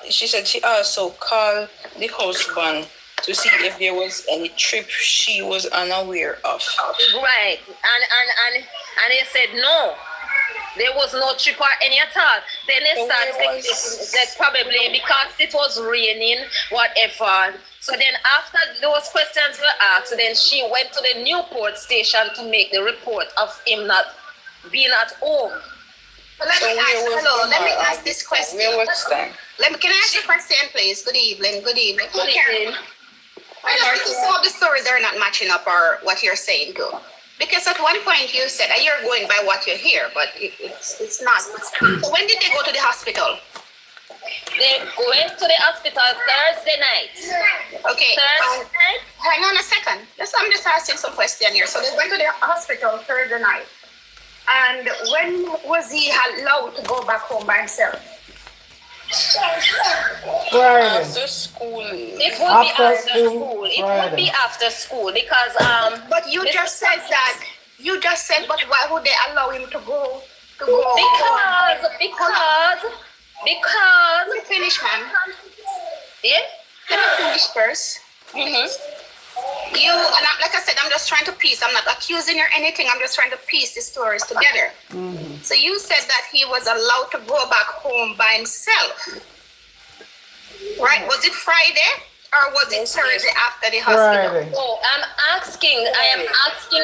she said she also called the husband to see if there was any trip she was unaware of. Right, and he said no. There was no trip or any at all. Then they started that probably because it was raining, whatever. So then after those questions were asked, then she went to the Newport station to make the report of him not being at home. Let me ask this question. Where was that? Can I ask a question, please? Good evening. Good evening. I just think some of the stories are not matching up or what you're saying, too. Because at one point you said that you're going by what you hear, but it's not. So when did they go to the hospital? They went to the hospital Thursday night. Okay. Thursday night? Hang on a second. I'm just asking some question here. So they went to the hospital Thursday night. And when was he allowed to go back home by himself? Friday. After school. It would be after school. It would be after school because But you just said that. You just said, but why would they allow him to go? Because. Let me finish, man. Yeah. Let me finish first. like I said, I'm just trying to piece. I'm not accusing you or anything. I'm just trying to piece the stories together. So you said that he was allowed to go back home by himself, right? Was it Friday or was it Thursday after the hospital? Friday. No, I am asking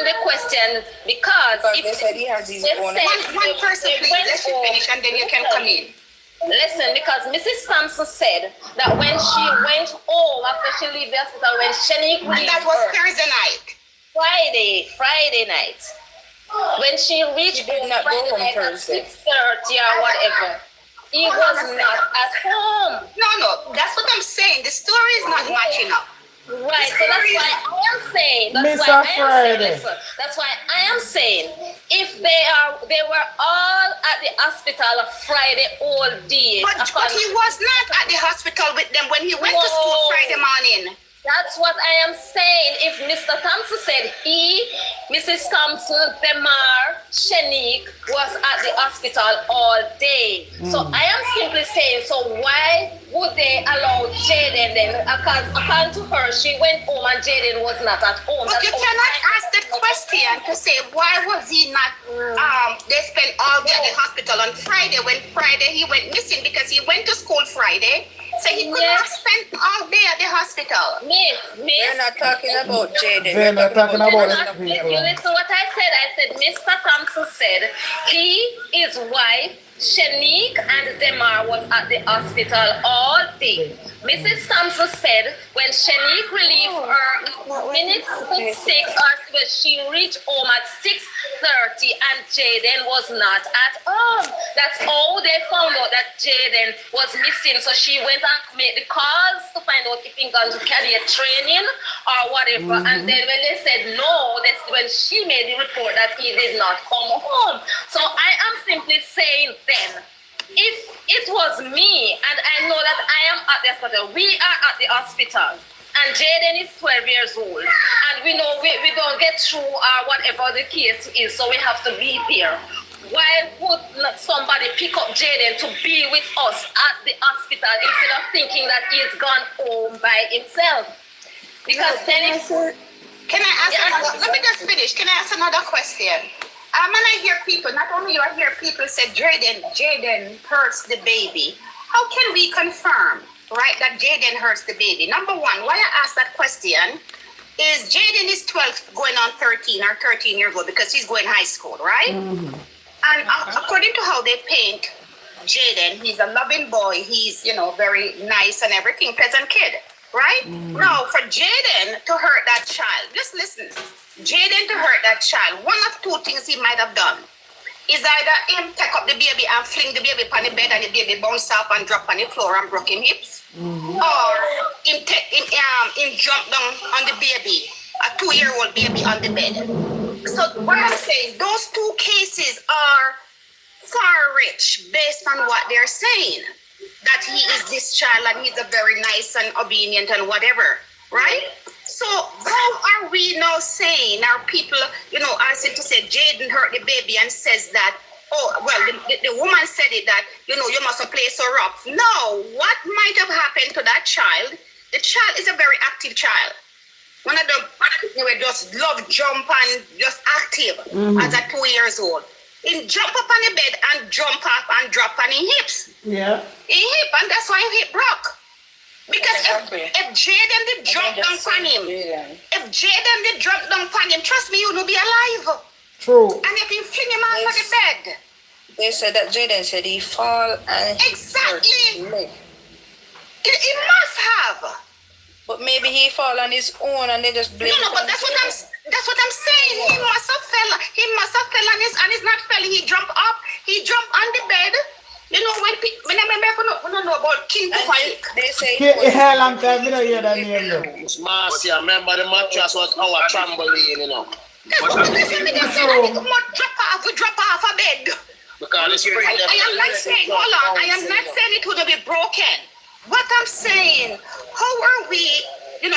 the question because if they said he has his own. One person, please, let you finish and then you can come in. Listen, because Mrs. Thompson said that when she went home after she left the hospital, when Shanique And that was Thursday night. Friday night. When she reached home not go Friday home night at Thursday. 6:30 or whatever, he was not at home. No, that's what I'm saying. The story is not matching up. Right, so that's why I am saying. That's why I am saying. If they were all at the hospital Friday all day. But he was not at the hospital with them when he went to school Friday morning. That's what I am saying. If Mr. Thompson said Mrs. Thompson, Demar, Shanique was at the hospital all day. So I am simply saying, so why would they allow Jaden then? Because according to her, she went home and Jaden was not at home. But you cannot ask the question to say, why was he not, they spent all day at the hospital on Friday when Friday he went missing because he went to school Friday. So he could not spend all day at the hospital. Miss. They're not talking about Jaden. They're not talking about it. If you listen what I said, Mr. Thompson said his wife, Shanique and Demar was at the hospital all day. Mrs. Thompson said when Shanique relieved her minutes to 6 or when she reached home at 6:30 and Jaden was not at home. That's how they found out that Jaden was missing. So she went and made the calls to find out if he gone to career training or whatever. And then when they said no, that's when she made the report that he did not come home. So I am simply saying then, if it was me and I know that I am at the hospital, we are at the hospital, and Jaden is 12 years old, and we know we don't get through whatever the case is, so we have to be there. Why would not somebody pick up Jaden to be with us at the hospital instead of thinking that he's gone home by himself? Because then Can I ask let me just finish. Can I ask another question? And I hear people, not only you, I hear people say Jaden hurts the baby. How can we confirm, right, that Jaden hurts the baby? Number one, why I ask that question is Jaden is 12 going on 13 or 13 years old because he's going high school, right? And according to how they paint Jaden, he's a loving boy. He's, very nice and everything, pleasant kid, right? Now, for Jaden to hurt that child, just listen. Jaden to hurt that child, one of two things he might have done is either him take up the baby and fling the baby on the bed and the baby bounce off and drop on the floor and broke his hips, or him jump down on the baby, a 2-year-old baby on the bed. So what I'm saying, those two cases are far-reach based on what they're saying, that he is this child and he's a very nice and obedient and whatever, right? So how are we now saying, our people, as to say Jaden hurt the baby and says that, the woman said it that, you mustn't play so rough. No, what might have happened to that child? The child is a very active child. One of them who just love jump and just active as a 2 years old. He jump up on the bed and jump up and drop on his hips. Yeah. He hip, and that's why his hip broke. Because if Jaden did drop down on him, trust me, you will be alive. True. And if you fling him out of the bed. They said that Jaden said he fall and exactly. He must have. But maybe he fall on his own and they just blame No, but that's what I'm saying. He must have fell on his, and he's not fell. He jumped up. He jumped on the bed. When I remember, know about King Panic. They say how long time we don't hear that name. Marcia, remember the mattress was our trampoline, That's what they say. They say that we drop off a bed. Because it's free. I am not saying, hold on. I am not saying it would be broken. What I'm saying, how are we,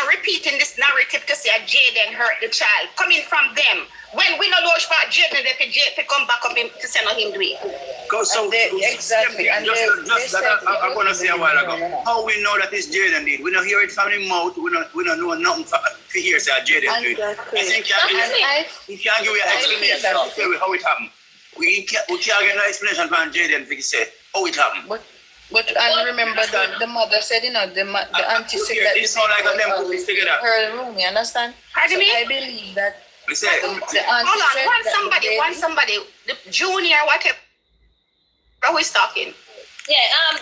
repeating this narrative to say Jaden hurt the child, coming from them, when we know about Jaden if he come back up him to send him do it. Exactly. And just that I'm gonna say a while ago. How we know that it's Jaden did? We don't hear it from his mouth. We don't know nothing to hear say Jaden did. I think he can't give you an explanation of how it happened. We can't get no explanation from Jaden if he say how it happened. But and remember the mother said, the auntie said that it's not like them put this together. Her room, you understand? Pardon me? I believe that the auntie hold on, said want somebody, the junior, whatever. Who is talking? Yeah,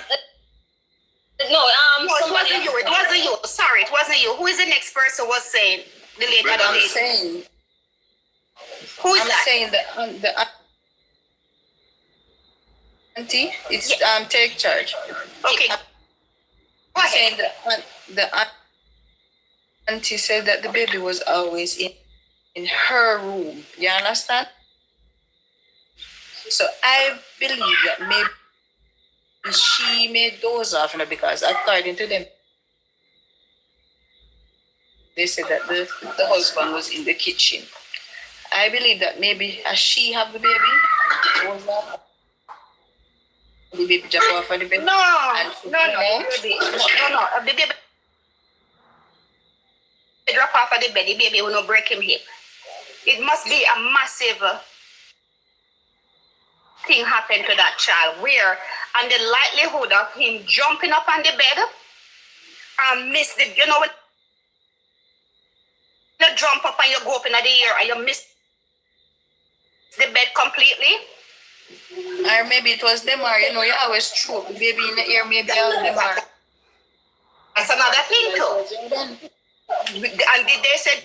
no, it wasn't you. It wasn't you. Sorry, it wasn't you. Who is the next person was saying the lady? I'm saying. Who is that? I'm saying the auntie. It's take charge. Okay. Go I'm ahead. saying the auntie said that the baby was always in her room. You understand? So I believe that maybe she made doze off, because according to them, they said that the husband was in the kitchen. I believe that maybe as she have the baby, the baby just off of the bed. No. The baby drop off of the bed. The baby will not break him hip. It must be a massive thing happened to that child where, and the likelihood of him jumping up on the bed and miss the, when you jump up and you go up in the air and you miss the bed completely. Or maybe it was them, or you always throw the baby in the air, maybe all them are. That's another thing too. And did they say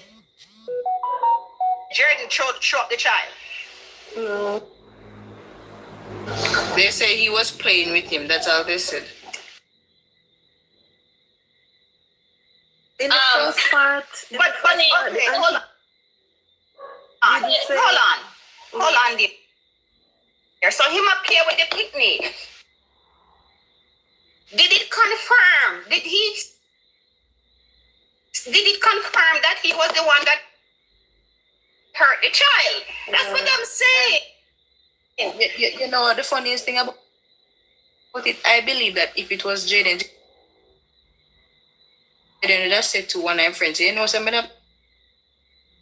Jordan shot the child? They say he was playing with him. That's all they said. In the first part. But okay, hold on there. So him appear with the picnic. Did it confirm? Did it confirm that he was the one that hurt the child? That's what I'm saying. The funniest thing about it, I believe that if it was Jaden would have said to one of my friends, I'm gonna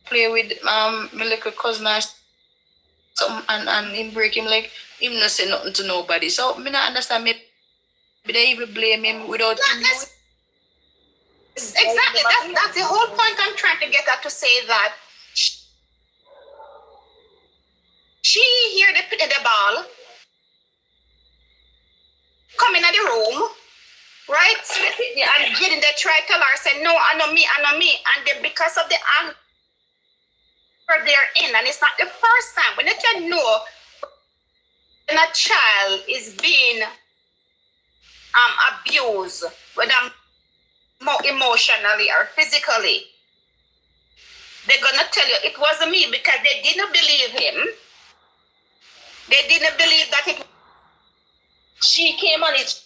play with my little cousin or something, and him break him leg, him not say nothing to nobody. So I don't understand, maybe they even blame him without him. Exactly. That's the whole point I'm trying to get at, to say that she hear the ball come in the room, right? And Jaden they try to tell her, say, no, I know me. And then because of the anger they're in, and it's not the first time, when you can know when a child is being abused, whether more emotionally or physically, they're gonna tell you it wasn't me, because they didn't believe him. They didn't believe that she came on it.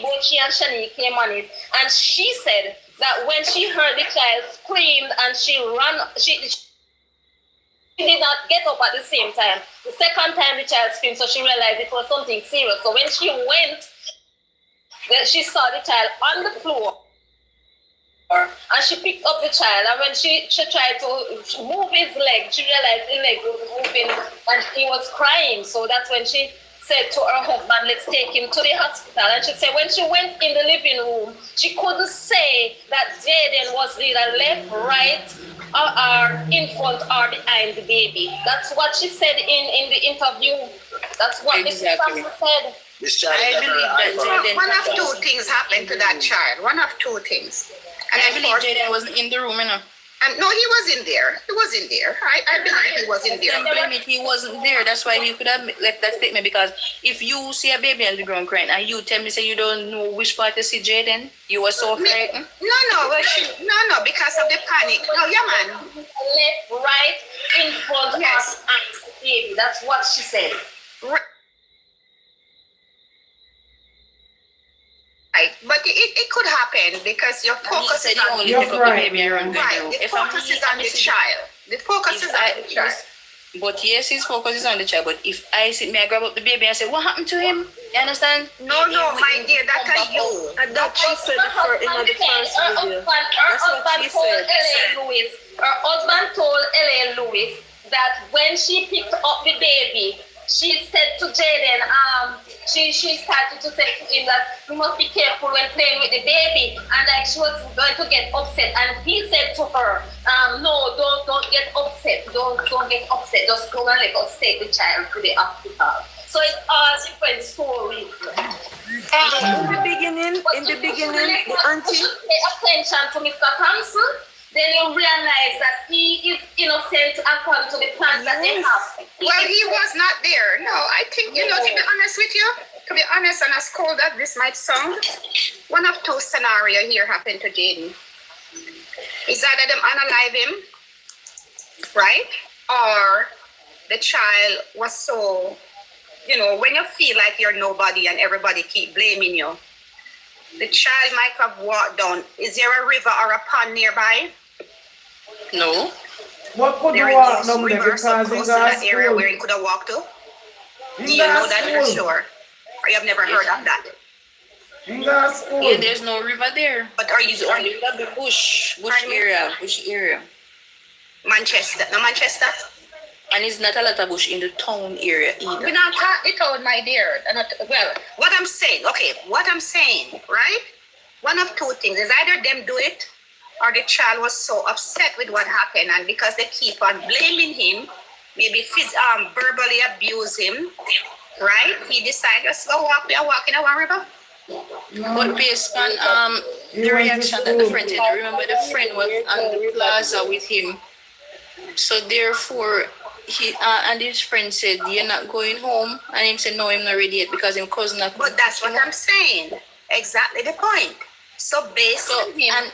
Both she and Shani came on it, and she said that when she heard the child scream and she ran, she did not get up at the same time. The second time the child screamed, so she realized it was something serious. So when she went, then she saw the child on the floor, and she picked up the child, and when she tried to move his leg, she realized his leg was moving and he was crying. So that's when she said to her husband, let's take him to the hospital. And she said when she went in the living room, she couldn't say that Jaden was either left, right, or in front or behind the baby. That's what she said in the interview. That's what Miss Francis said. I believe that Jaden... One of two things happened to that child. One of two things. And I believe Jaden wasn't in the room, And no, he was in there. He was in there. I believe he was in there. Don't blame it. He wasn't there. That's why he could have left that statement. Because if you see a baby on the ground crying and you tell me say you don't know which part to see Jaden, you were so frightened. No, because of the panic. No, yeah, man. Left, right, in front, yes, and baby. That's what she said. Right, but it could happen because your focus is on the baby right. The focus is on the child. The focus is on the child. But yes, his focus is on the child. But if I sit me, I grab up the baby and say, what happened to him? You understand? No, my dear, that are you. And that she said in the first video. Her husband told Ellen Lewis that when she picked up the baby, she said to Jaden, she started to say to him that you must be careful when playing with the baby, and like she was going to get upset, and he said to her, no, don't get upset, don't get upset, just go and let us take the child to the hospital. So it's all different stories. In the beginning, the auntie pay attention to Mr. Thompson, then you realize that he is innocent according to the plans that they have. Well, he was not there. No, I think, to be honest with you, to be honest, and as cold as this might sound, one of two scenarios here happened to Jaden. Is either them unalive him, right? Or the child was so, when you feel like you're nobody and everybody keep blaming you, the child might have walked down. Is there a river or a pond nearby? No. What could you There walk is down no there river because so in close to that that area school? where he could have walked to? In Do you know that that for school? sure? Or you have never heard of that? In that school? Yeah, there's no river there. But are you the bush area. Manchester? No, Manchester? And it's not a lot of bush in the town area either. We're not talking it out, my dear. Well, what I'm saying, right? One of two things is either them do it or the child was so upset with what happened, and because they keep on blaming him, maybe verbally abuse him, right? He decided, let's go walk, we are walking a river. But based on the reaction that the friend did, remember the friend was on the plaza with him. So therefore, he and his friend said, you're not going home. And him said, no, I'm not ready yet because him cousin not. But that's what I'm saying. Exactly the point. So based on him,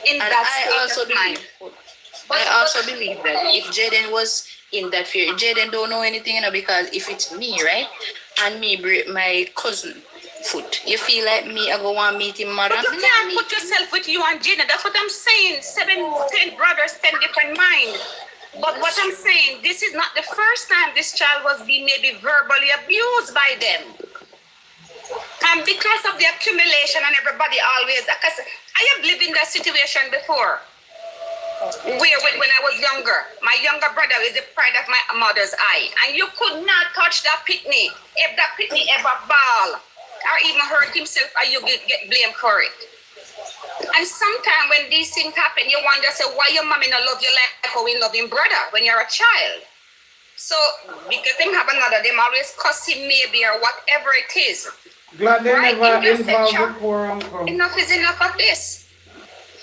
in that state of mind. I also believe that if Jaden was in that fear, Jaden don't know anything, because if it's me, right, and me break my cousin foot, you feel like me, I go want meet him mother. But you can't put yourself with you and Jaden. That's what I'm saying. 7, 10 brothers, 10 different minds. But what I'm saying, this is not the first time this child was being maybe verbally abused by them. And because of the accumulation and everybody always, because I have lived in that situation before. When I was younger, my younger brother is the pride of my mother's eye. And you could not touch that pitney. If that pitney ever bawl or even hurt himself, or you get blamed for it. And sometimes when these things happen, you wonder, say, why your mommy not love you like how we love him brother when you're a child? So, because them have another, them always cuss him maybe or whatever it is. Glad they Right? never You just said, involved "Chuck, the poor uncle. enough is enough of this."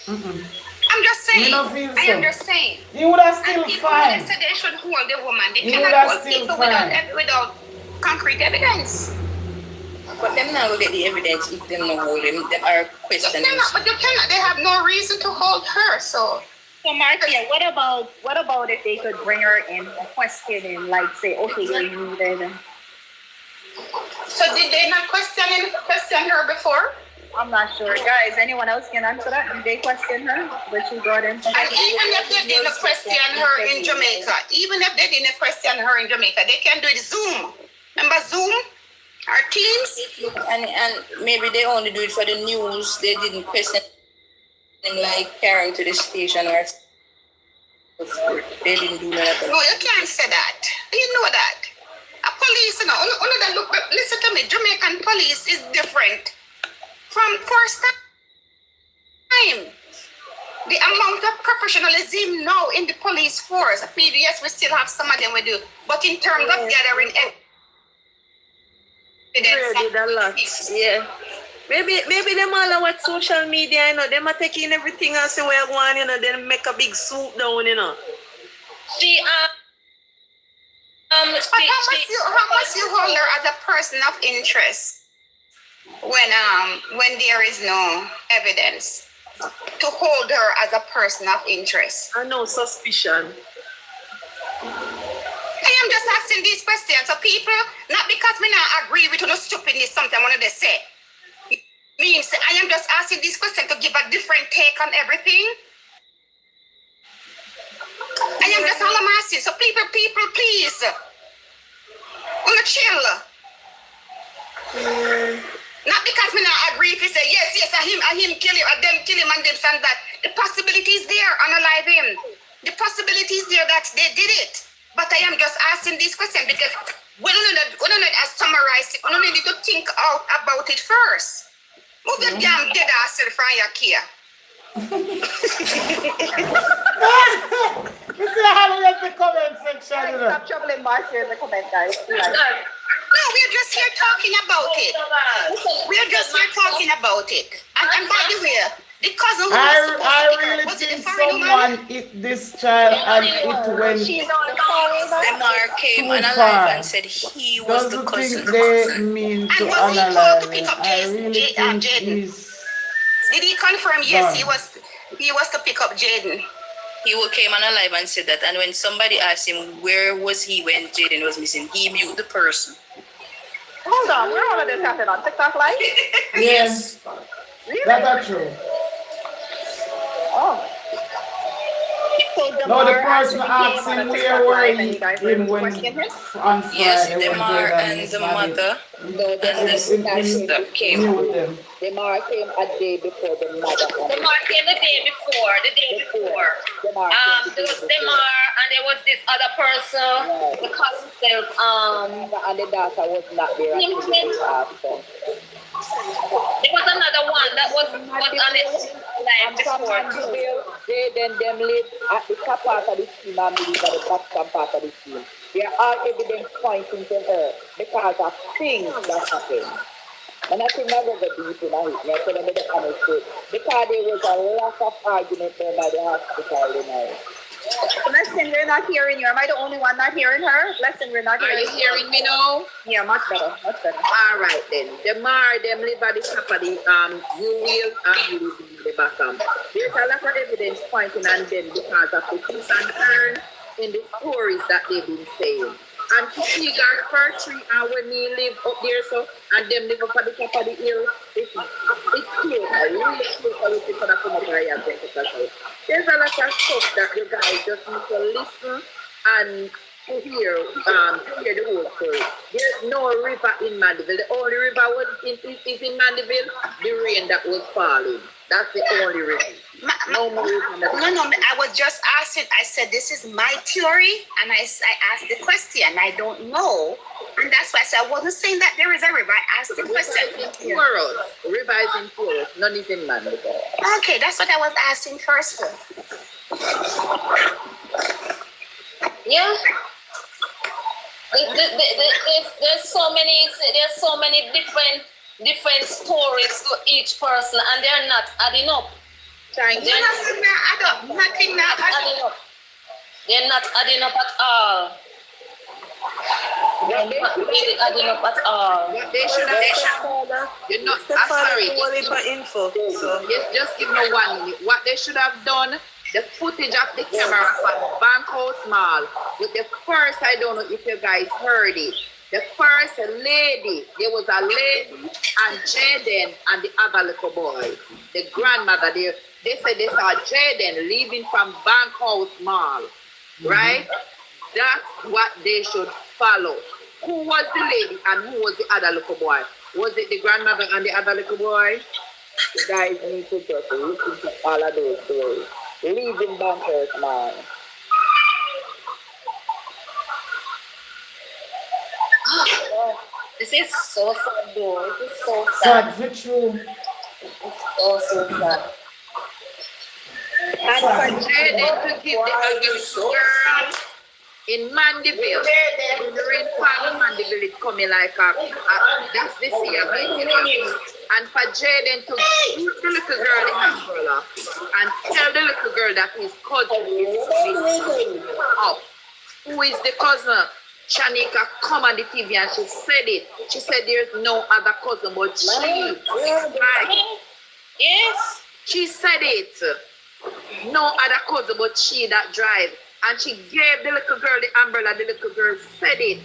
I'm just Me saying. not feel I so. am just saying. He would have And still people fine. they say they should hold the woman. They He cannot would have hold still people fine. without concrete evidence. But them now go get the evidence if them no hold him. Them are questioning. But you cannot. They have no reason to hold her. So Marcia, what about if they could bring her in and question him, like say, okay, you needed. So did they not question her before? I'm not sure. Guys, anyone else can answer that? Did they question her? But she got in. And even if they didn't question her in Jamaica, they can do it Zoom. Remember Zoom? Our Teams? And maybe they only do it for the news. They didn't question him like carrying to the station or they didn't do that. No, you can't say that. You know that. A police, listen to me, Jamaican police is different from first time. The amount of professionalism now in the police force, yes, we still have some of them we do, but in terms of gathering evidence, did a lot. Yeah. Maybe them all watch social media, them are taking everything else away one, then make a big swoop down, She how must you hold her as a person of interest when there is no evidence to hold her as a person of interest? I know suspicion. I am just asking these questions. So people, not because we not agree with no stupidness, something one of they say. Means I am just asking these questions to give a different take on everything. I am just all I'm asking. So people, please. Wanna chill. Not because me not agree if you say yes, I him kill him, them kill him and this and that. The possibility is there, unalive him. The possibility is there that they did it. But I am just asking this question because we don't know summarize it. We don't need to think out about it first. Move your damn dead ass from your kia. You see how we have the comment section. Stop troubling Marcia in the comment, guys. No, we're just here talking about it. We're just here talking about it. And by the way, the cousin who was supposed to pick her, was it the foreign woman? Someone hit this child and it went She's on the phone. Demar came too on a far. live and said he was the Doesn't cousin. think they mean to And was he called to analyze pick it. up I really think Jaden? he's Did he confirm? Yes, done. he was to pick up Jaden. He came on a live and said that, and when somebody asked him where was he when Jaden was missing, he mute the person. Hold on, where all of this happening on TikTok Live? Yes. Really? That's true. Oh. So No, the Demar person actually asked came on him a where TikTok were Live and he you guys were in when questioning him? on Friday. Yes, when Demar Jordan and is the married. mother No, and the sister came. Mute them. Demar came a day before the mother. Demar came the day before. There was Demar and there was this other person. The cousin self. And the daughter was not there. There was another one that was on it live before too. Then them live at the top part of the scheme and me live at the bottom part of the scheme. There are evidence pointing to her because of things that happened. And I think I go deep in it. I tell them the honest truth. Because there was a lot of argument there by the hospital, you know. Listen, we're not hearing you. Am I the only one not hearing her? Listen, we're not hearing you. Are you hearing me now? Yeah, much better, much better. All right then. Them live at the top of the you will and you live in the bottom. There's a lot of evidence pointing on them because of the twist and turn in the stories that they've been saying. And to see God's fir tree and when he live up there so and them live up at the top of the hill, it's close. I really close for you to come up here and take it out. There's a lot of stuff that you guys just need to listen and to hear the whole story. There's no river in Mandeville. The only river is in Mandeville, the rain that was falling. That's the only river. No, I was just asking. I said, this is my theory. And I asked the question. I don't know. And that's why I said I wasn't saying that there is a river. I asked the question. River is in Taurus. None is in Mandeville. Okay, that's what I was asking first. Yeah. There's so many different stories to each person, and they're not adding up. Nothing not adding up. They're not adding up at all. They're not really adding up at all. They should have. You know, I'm sorry. For info. So just give me 1 minute. What they should have done. The footage of the camera from Bankhouse Mall with the first, I don't know if you guys heard it, the first lady, there was a lady and Jaden and the other little boy, the grandmother, they said they saw Jaden leaving from Bankhouse Mall, right? That's what they should follow. Who was the lady and who was the other little boy? Was it the grandmother and the other little boy? You guys need to just listen to all of those stories. Leaving Bankers, man. This is so sad, though. It is so sad. Sad, true. It's so sad. And for Jaden to give the other girl in Mandeville, in the rainfall in Mandeville, it's coming like that's this year, right? And for Jaden to give the little girl the umbrella and tell the little girl that his cousin is coming up. Who is the cousin? Shanika come on the TV and she said it. She said there's no other cousin but she. Right. Yes. She said it. No other cousin but she that drive. And she gave the little girl the umbrella. The little girl said it.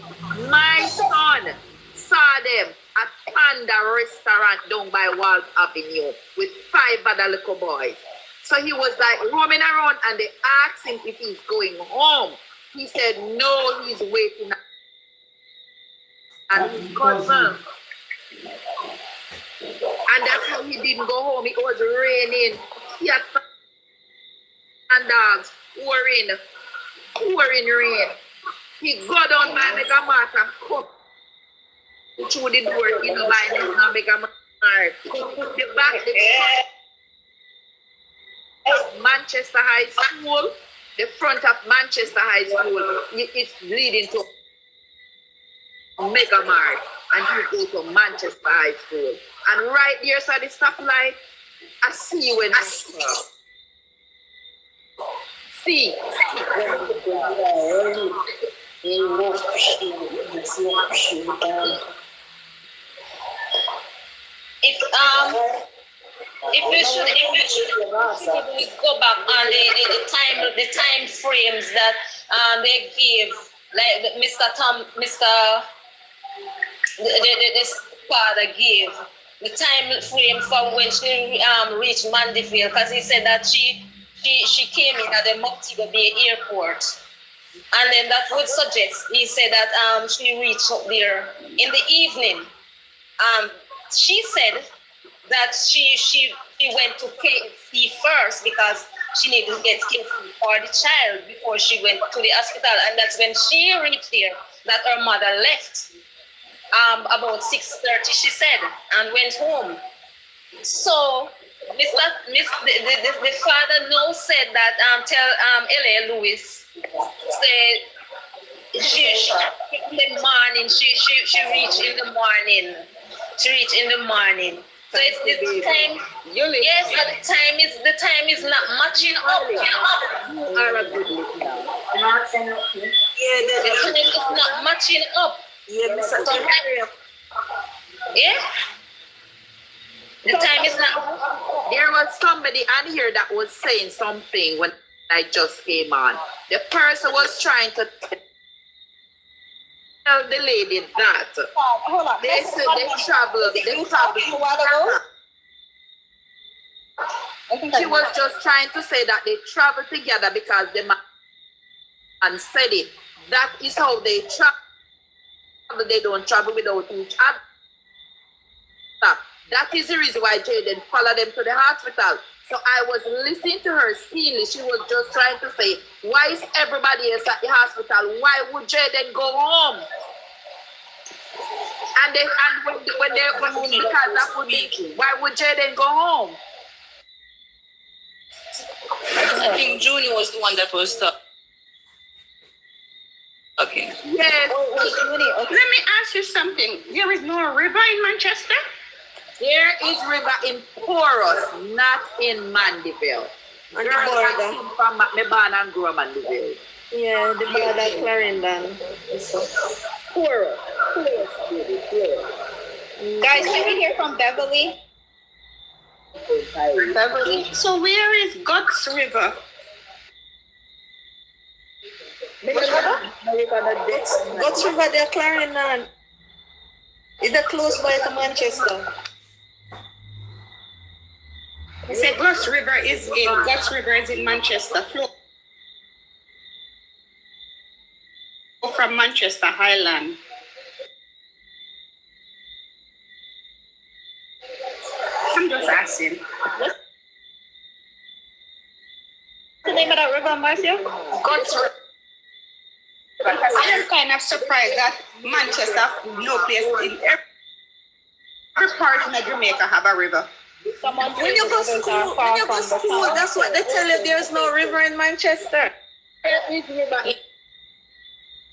My son saw them at Panda restaurant down by Walls Avenue with 5 other little boys. So he was like roaming around and they asked him if he's going home. He said no, he's waiting at his cousin. And that's how he didn't go home. It was raining. Cats and dogs pouring rain. He got down by Mega Mart and come through the door in by Mega Mart. The back of Manchester High School, the front of Manchester High School, it's leading to Mega Mart, and he go to Manchester High School. And right there, so the stoplight, I see when I see. If we should go back on the time frames that they give, like this father gave the time frame from when she reached Mandeville, because he said that she came in at the Montego Bay airport, and then that would suggest, he said that she reached up there in the evening. She said that she went to KFC first because she needed to get KFC for the child before she went to the hospital, and that's when she reached there that her mother left about 6:30, she said, and went home. So the father now said that tell L.A. Lewis said she in the morning she reached in the morning. She reached in the morning. So it's the time. Yes, but the time is not matching up. You are a good listener. The time is not matching up. Yeah, Mr. Yeah. The time is not. There was somebody on here that was saying something when I just came on. The person was trying to tell the lady that they said they traveled. She was just trying to say that they travel together because the man said it. That is how they travel. They don't travel without each other. That is the reason why Jaden followed them to the hospital. So I was listening to her keenly. She was just trying to say, why is everybody else at the hospital? Why would Jaden go home? And because that would be, why would Jaden go home? I think Julie was the one that was stuck. Okay. Yes. Let me ask you something. There is no river in Manchester? There is river in Porus, not in Mandeville. On the border. From Meban and grow Mandeville. Yeah, the border Clarendon. Porus. Guys, can we hear from Beverly? Beverly. So where is Guts River? Guts River, they're Clarendon. Is that close by to Manchester? They say Guts River is in Manchester. Flow from Manchester Highland. I'm just asking. What's the name of that river, Marcia? Guts River. I am kind of surprised that Manchester, no place in every part in Jamaica have a river. When you go to school, that's what they tell you. There's no river in Manchester. There is river.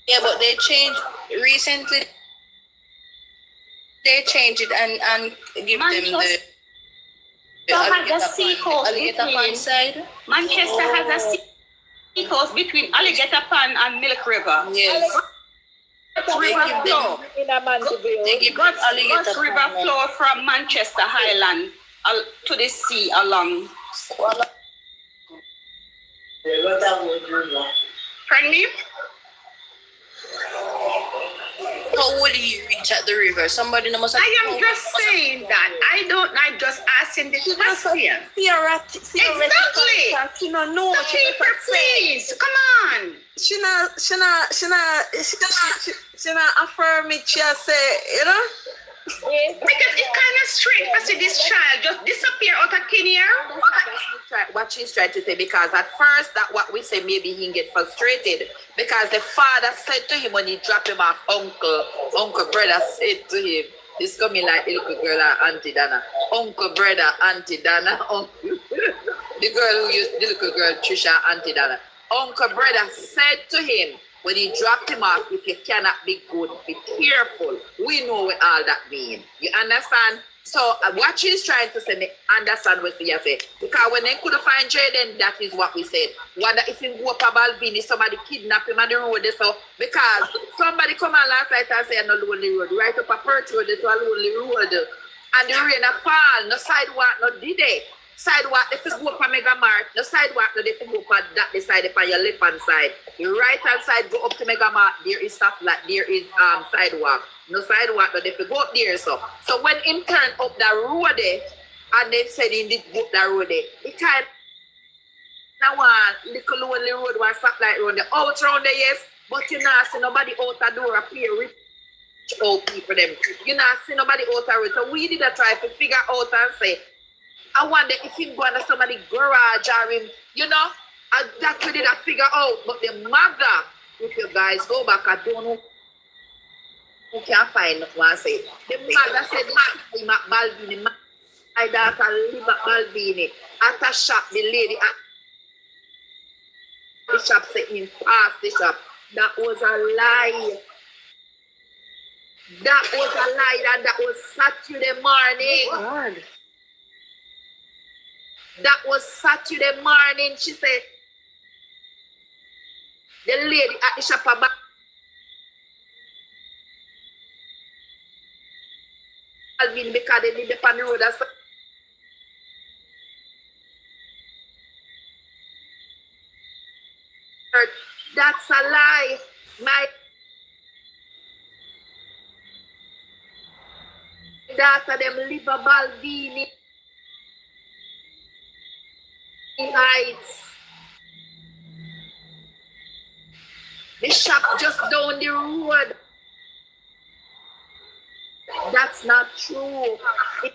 Yeah, but they changed recently. They changed it and give them the has a sea coast between side. Manchester has a sea coast between Alligator Pond and Milk River. Yes. River flow. Guts River flow from Manchester Highland to the sea along. Pardon me? How how will he reach at the river? Somebody must have. I am just saying that. I'm just asking the question. Theoretically. Exactly. She don't know. The people, please, come on. She not affirm it. She say, you know. Because it's kind of strange to see this child just disappear out of thin air. What she's trying to say, because at first that what we say, maybe he get frustrated because the father said to him when he dropped him off, uncle brother said to him, this coming like little girl and Auntie Dana, uncle brother Auntie Dana, uncle the girl who used the little girl Trisha Auntie Dana, uncle brother said to him when he dropped him off, if you cannot be good, be careful. We know what all that means. You understand? So what she's trying to say, me understand what she say. Because when they couldn't find Jaden, that is what we said. Wonder if he go up a Balvini, somebody kidnap him on the road. So because somebody come on last night and say, no lonely road, right up a Perch road, so a lonely road. And the rain a fall, no sidewalk, no did they? Sidewalk, if you go up a Mega Mart, no sidewalk, no, if you go up that the side, on your left hand side. Your right hand side, go up to Mega Mart, there is stuff like there is sidewalk. No sidewalk, no, if you go up there, so when him turn up that road there, and they said he did go up that road there, it kind of one little lonely road, one stop like road there, out round there, yes, but you not see nobody out the door appear rich old people them. You not see nobody out the road. So we did a try to figure out and say, I wonder if him go under somebody garage or him, you know, that we did a figure out. But the mother, if you guys go back, I don't know who can find what I say. The mother said, him at Balvini, my daughter live at Balvini. At a shop, the lady at the shop said him past the shop. That was a lie. That was a lie, and that was Saturday morning. God. That was Saturday morning. She said, the lady at the shop about Alvin because they live on the road. That's a lie. My daughter, them live a Balvini Heights. The shop just down the road. That's not true. It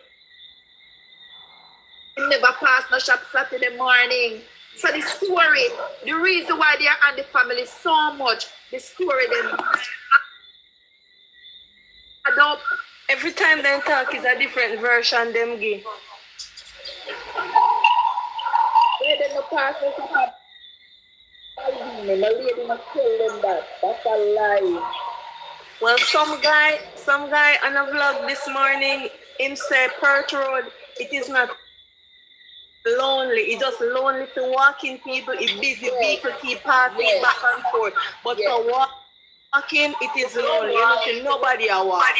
never passed no shop Saturday morning. So the story, the reason why they are on the family so much, the story them add up. Every time they talk is a different version them give. They didn't pass no shop. My lady not tell them that. That's a lie. Well, some guy on a vlog this morning, him say Perth Road, it is not lonely. It's just lonely for walking people. It's busy people keep passing back and forth. But for walking, it is lonely. You know, see nobody a walk.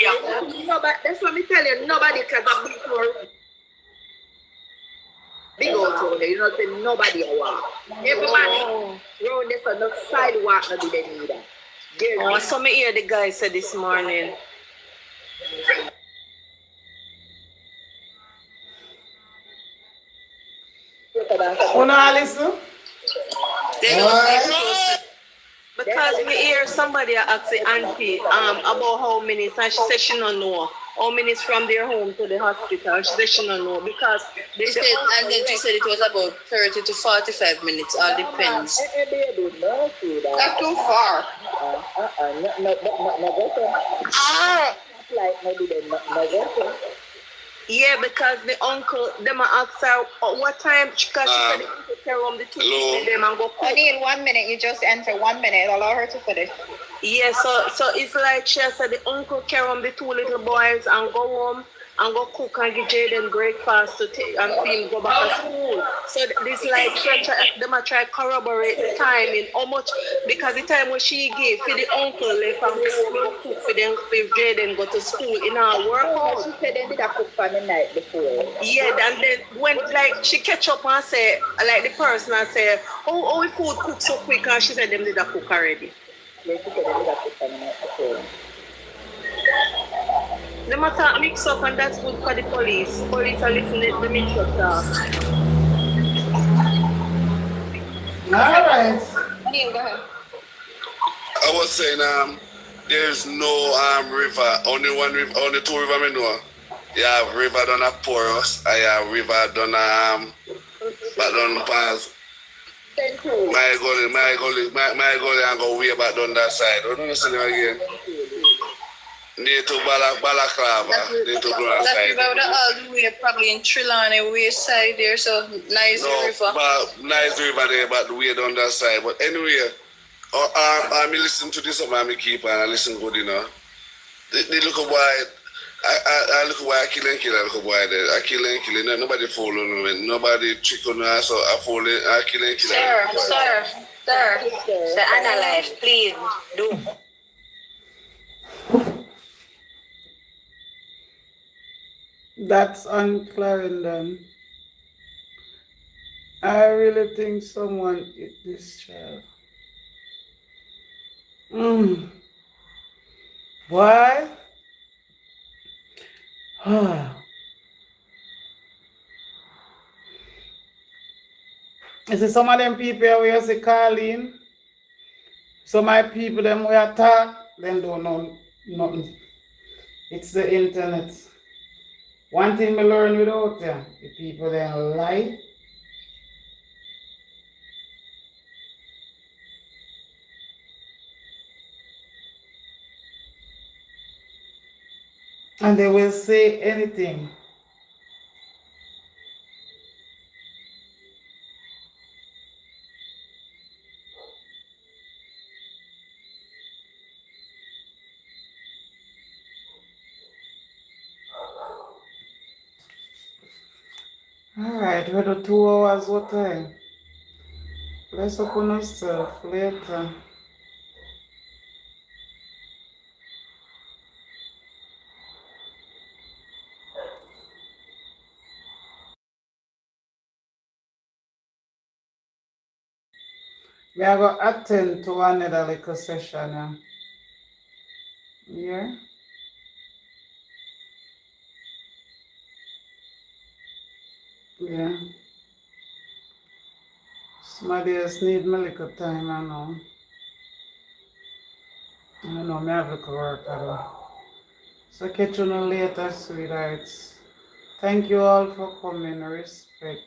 Nobody, that's what me tell you. Nobody can be for big old road. You know, say nobody a walk. Everybody round there, so no sidewalk, no do they need that. Oh, so me hear the guy said this morning. Una listen? They don't because me hear somebody ask the auntie about how minutes, and she said she don't know how minutes from their home to the hospital. She said she don't know because they said, and then she said it was about 30 to 45 minutes. All depends. Not too far. Yeah, because the uncle, them asked her what time, because she said the uncle carry home the two with them and go cook. Honey, in 1 minute, you just enter 1 minute, allow her to finish. Yeah, so it's like she said the uncle carry home the two little boys and go home and go cook and give Jaden breakfast to take and see him go back to school. So this like them are try corroborate the timing, how much, because the time when she gave for the uncle left and cook for them for Jaden go to school in our work. She said they did a cook for the night before. Yeah, and then when like she catch up and say like the person and say, oh food cook so quick, and she said them did a cook already. Yeah, she said they did a cook for the night before. The matter mix up and that's good for the police. Police are listening to the mix up talk. Alright. Yeah, go ahead. I was saying, there's no river, only one river, only two river I know. You have river down at Porus, I have river down back down past my gully and go way back down that side. What do you say again? Near to Balaclava, near to Grand That side. river would all the way probably in Trelawney way side there, so nice river. But nice river there, but the way down that side. But anyway, I listen to this of my keeper and I listen good, you know. They look at why I look why I kill and kill, I look why I kill and kill, nobody follow me, nobody trick on us, so I follow, I kill and kill. Sir, analyze, please do. That's unclear in them. I really think someone hit this child. Why? You see some of them people we say Carleen, some of my people them we attack, them don't know nothing. It's the internet. One thing we learn without them, the people then lie. And they will say anything. Alright, we're the 2 hours what time? Let's open ourselves later. We are going to attend to another little session. Yeah. Yeah. Somebody else need me little time, I know. I know, I have to work. So catch you later, sweethearts. Thank you all for coming. Respect.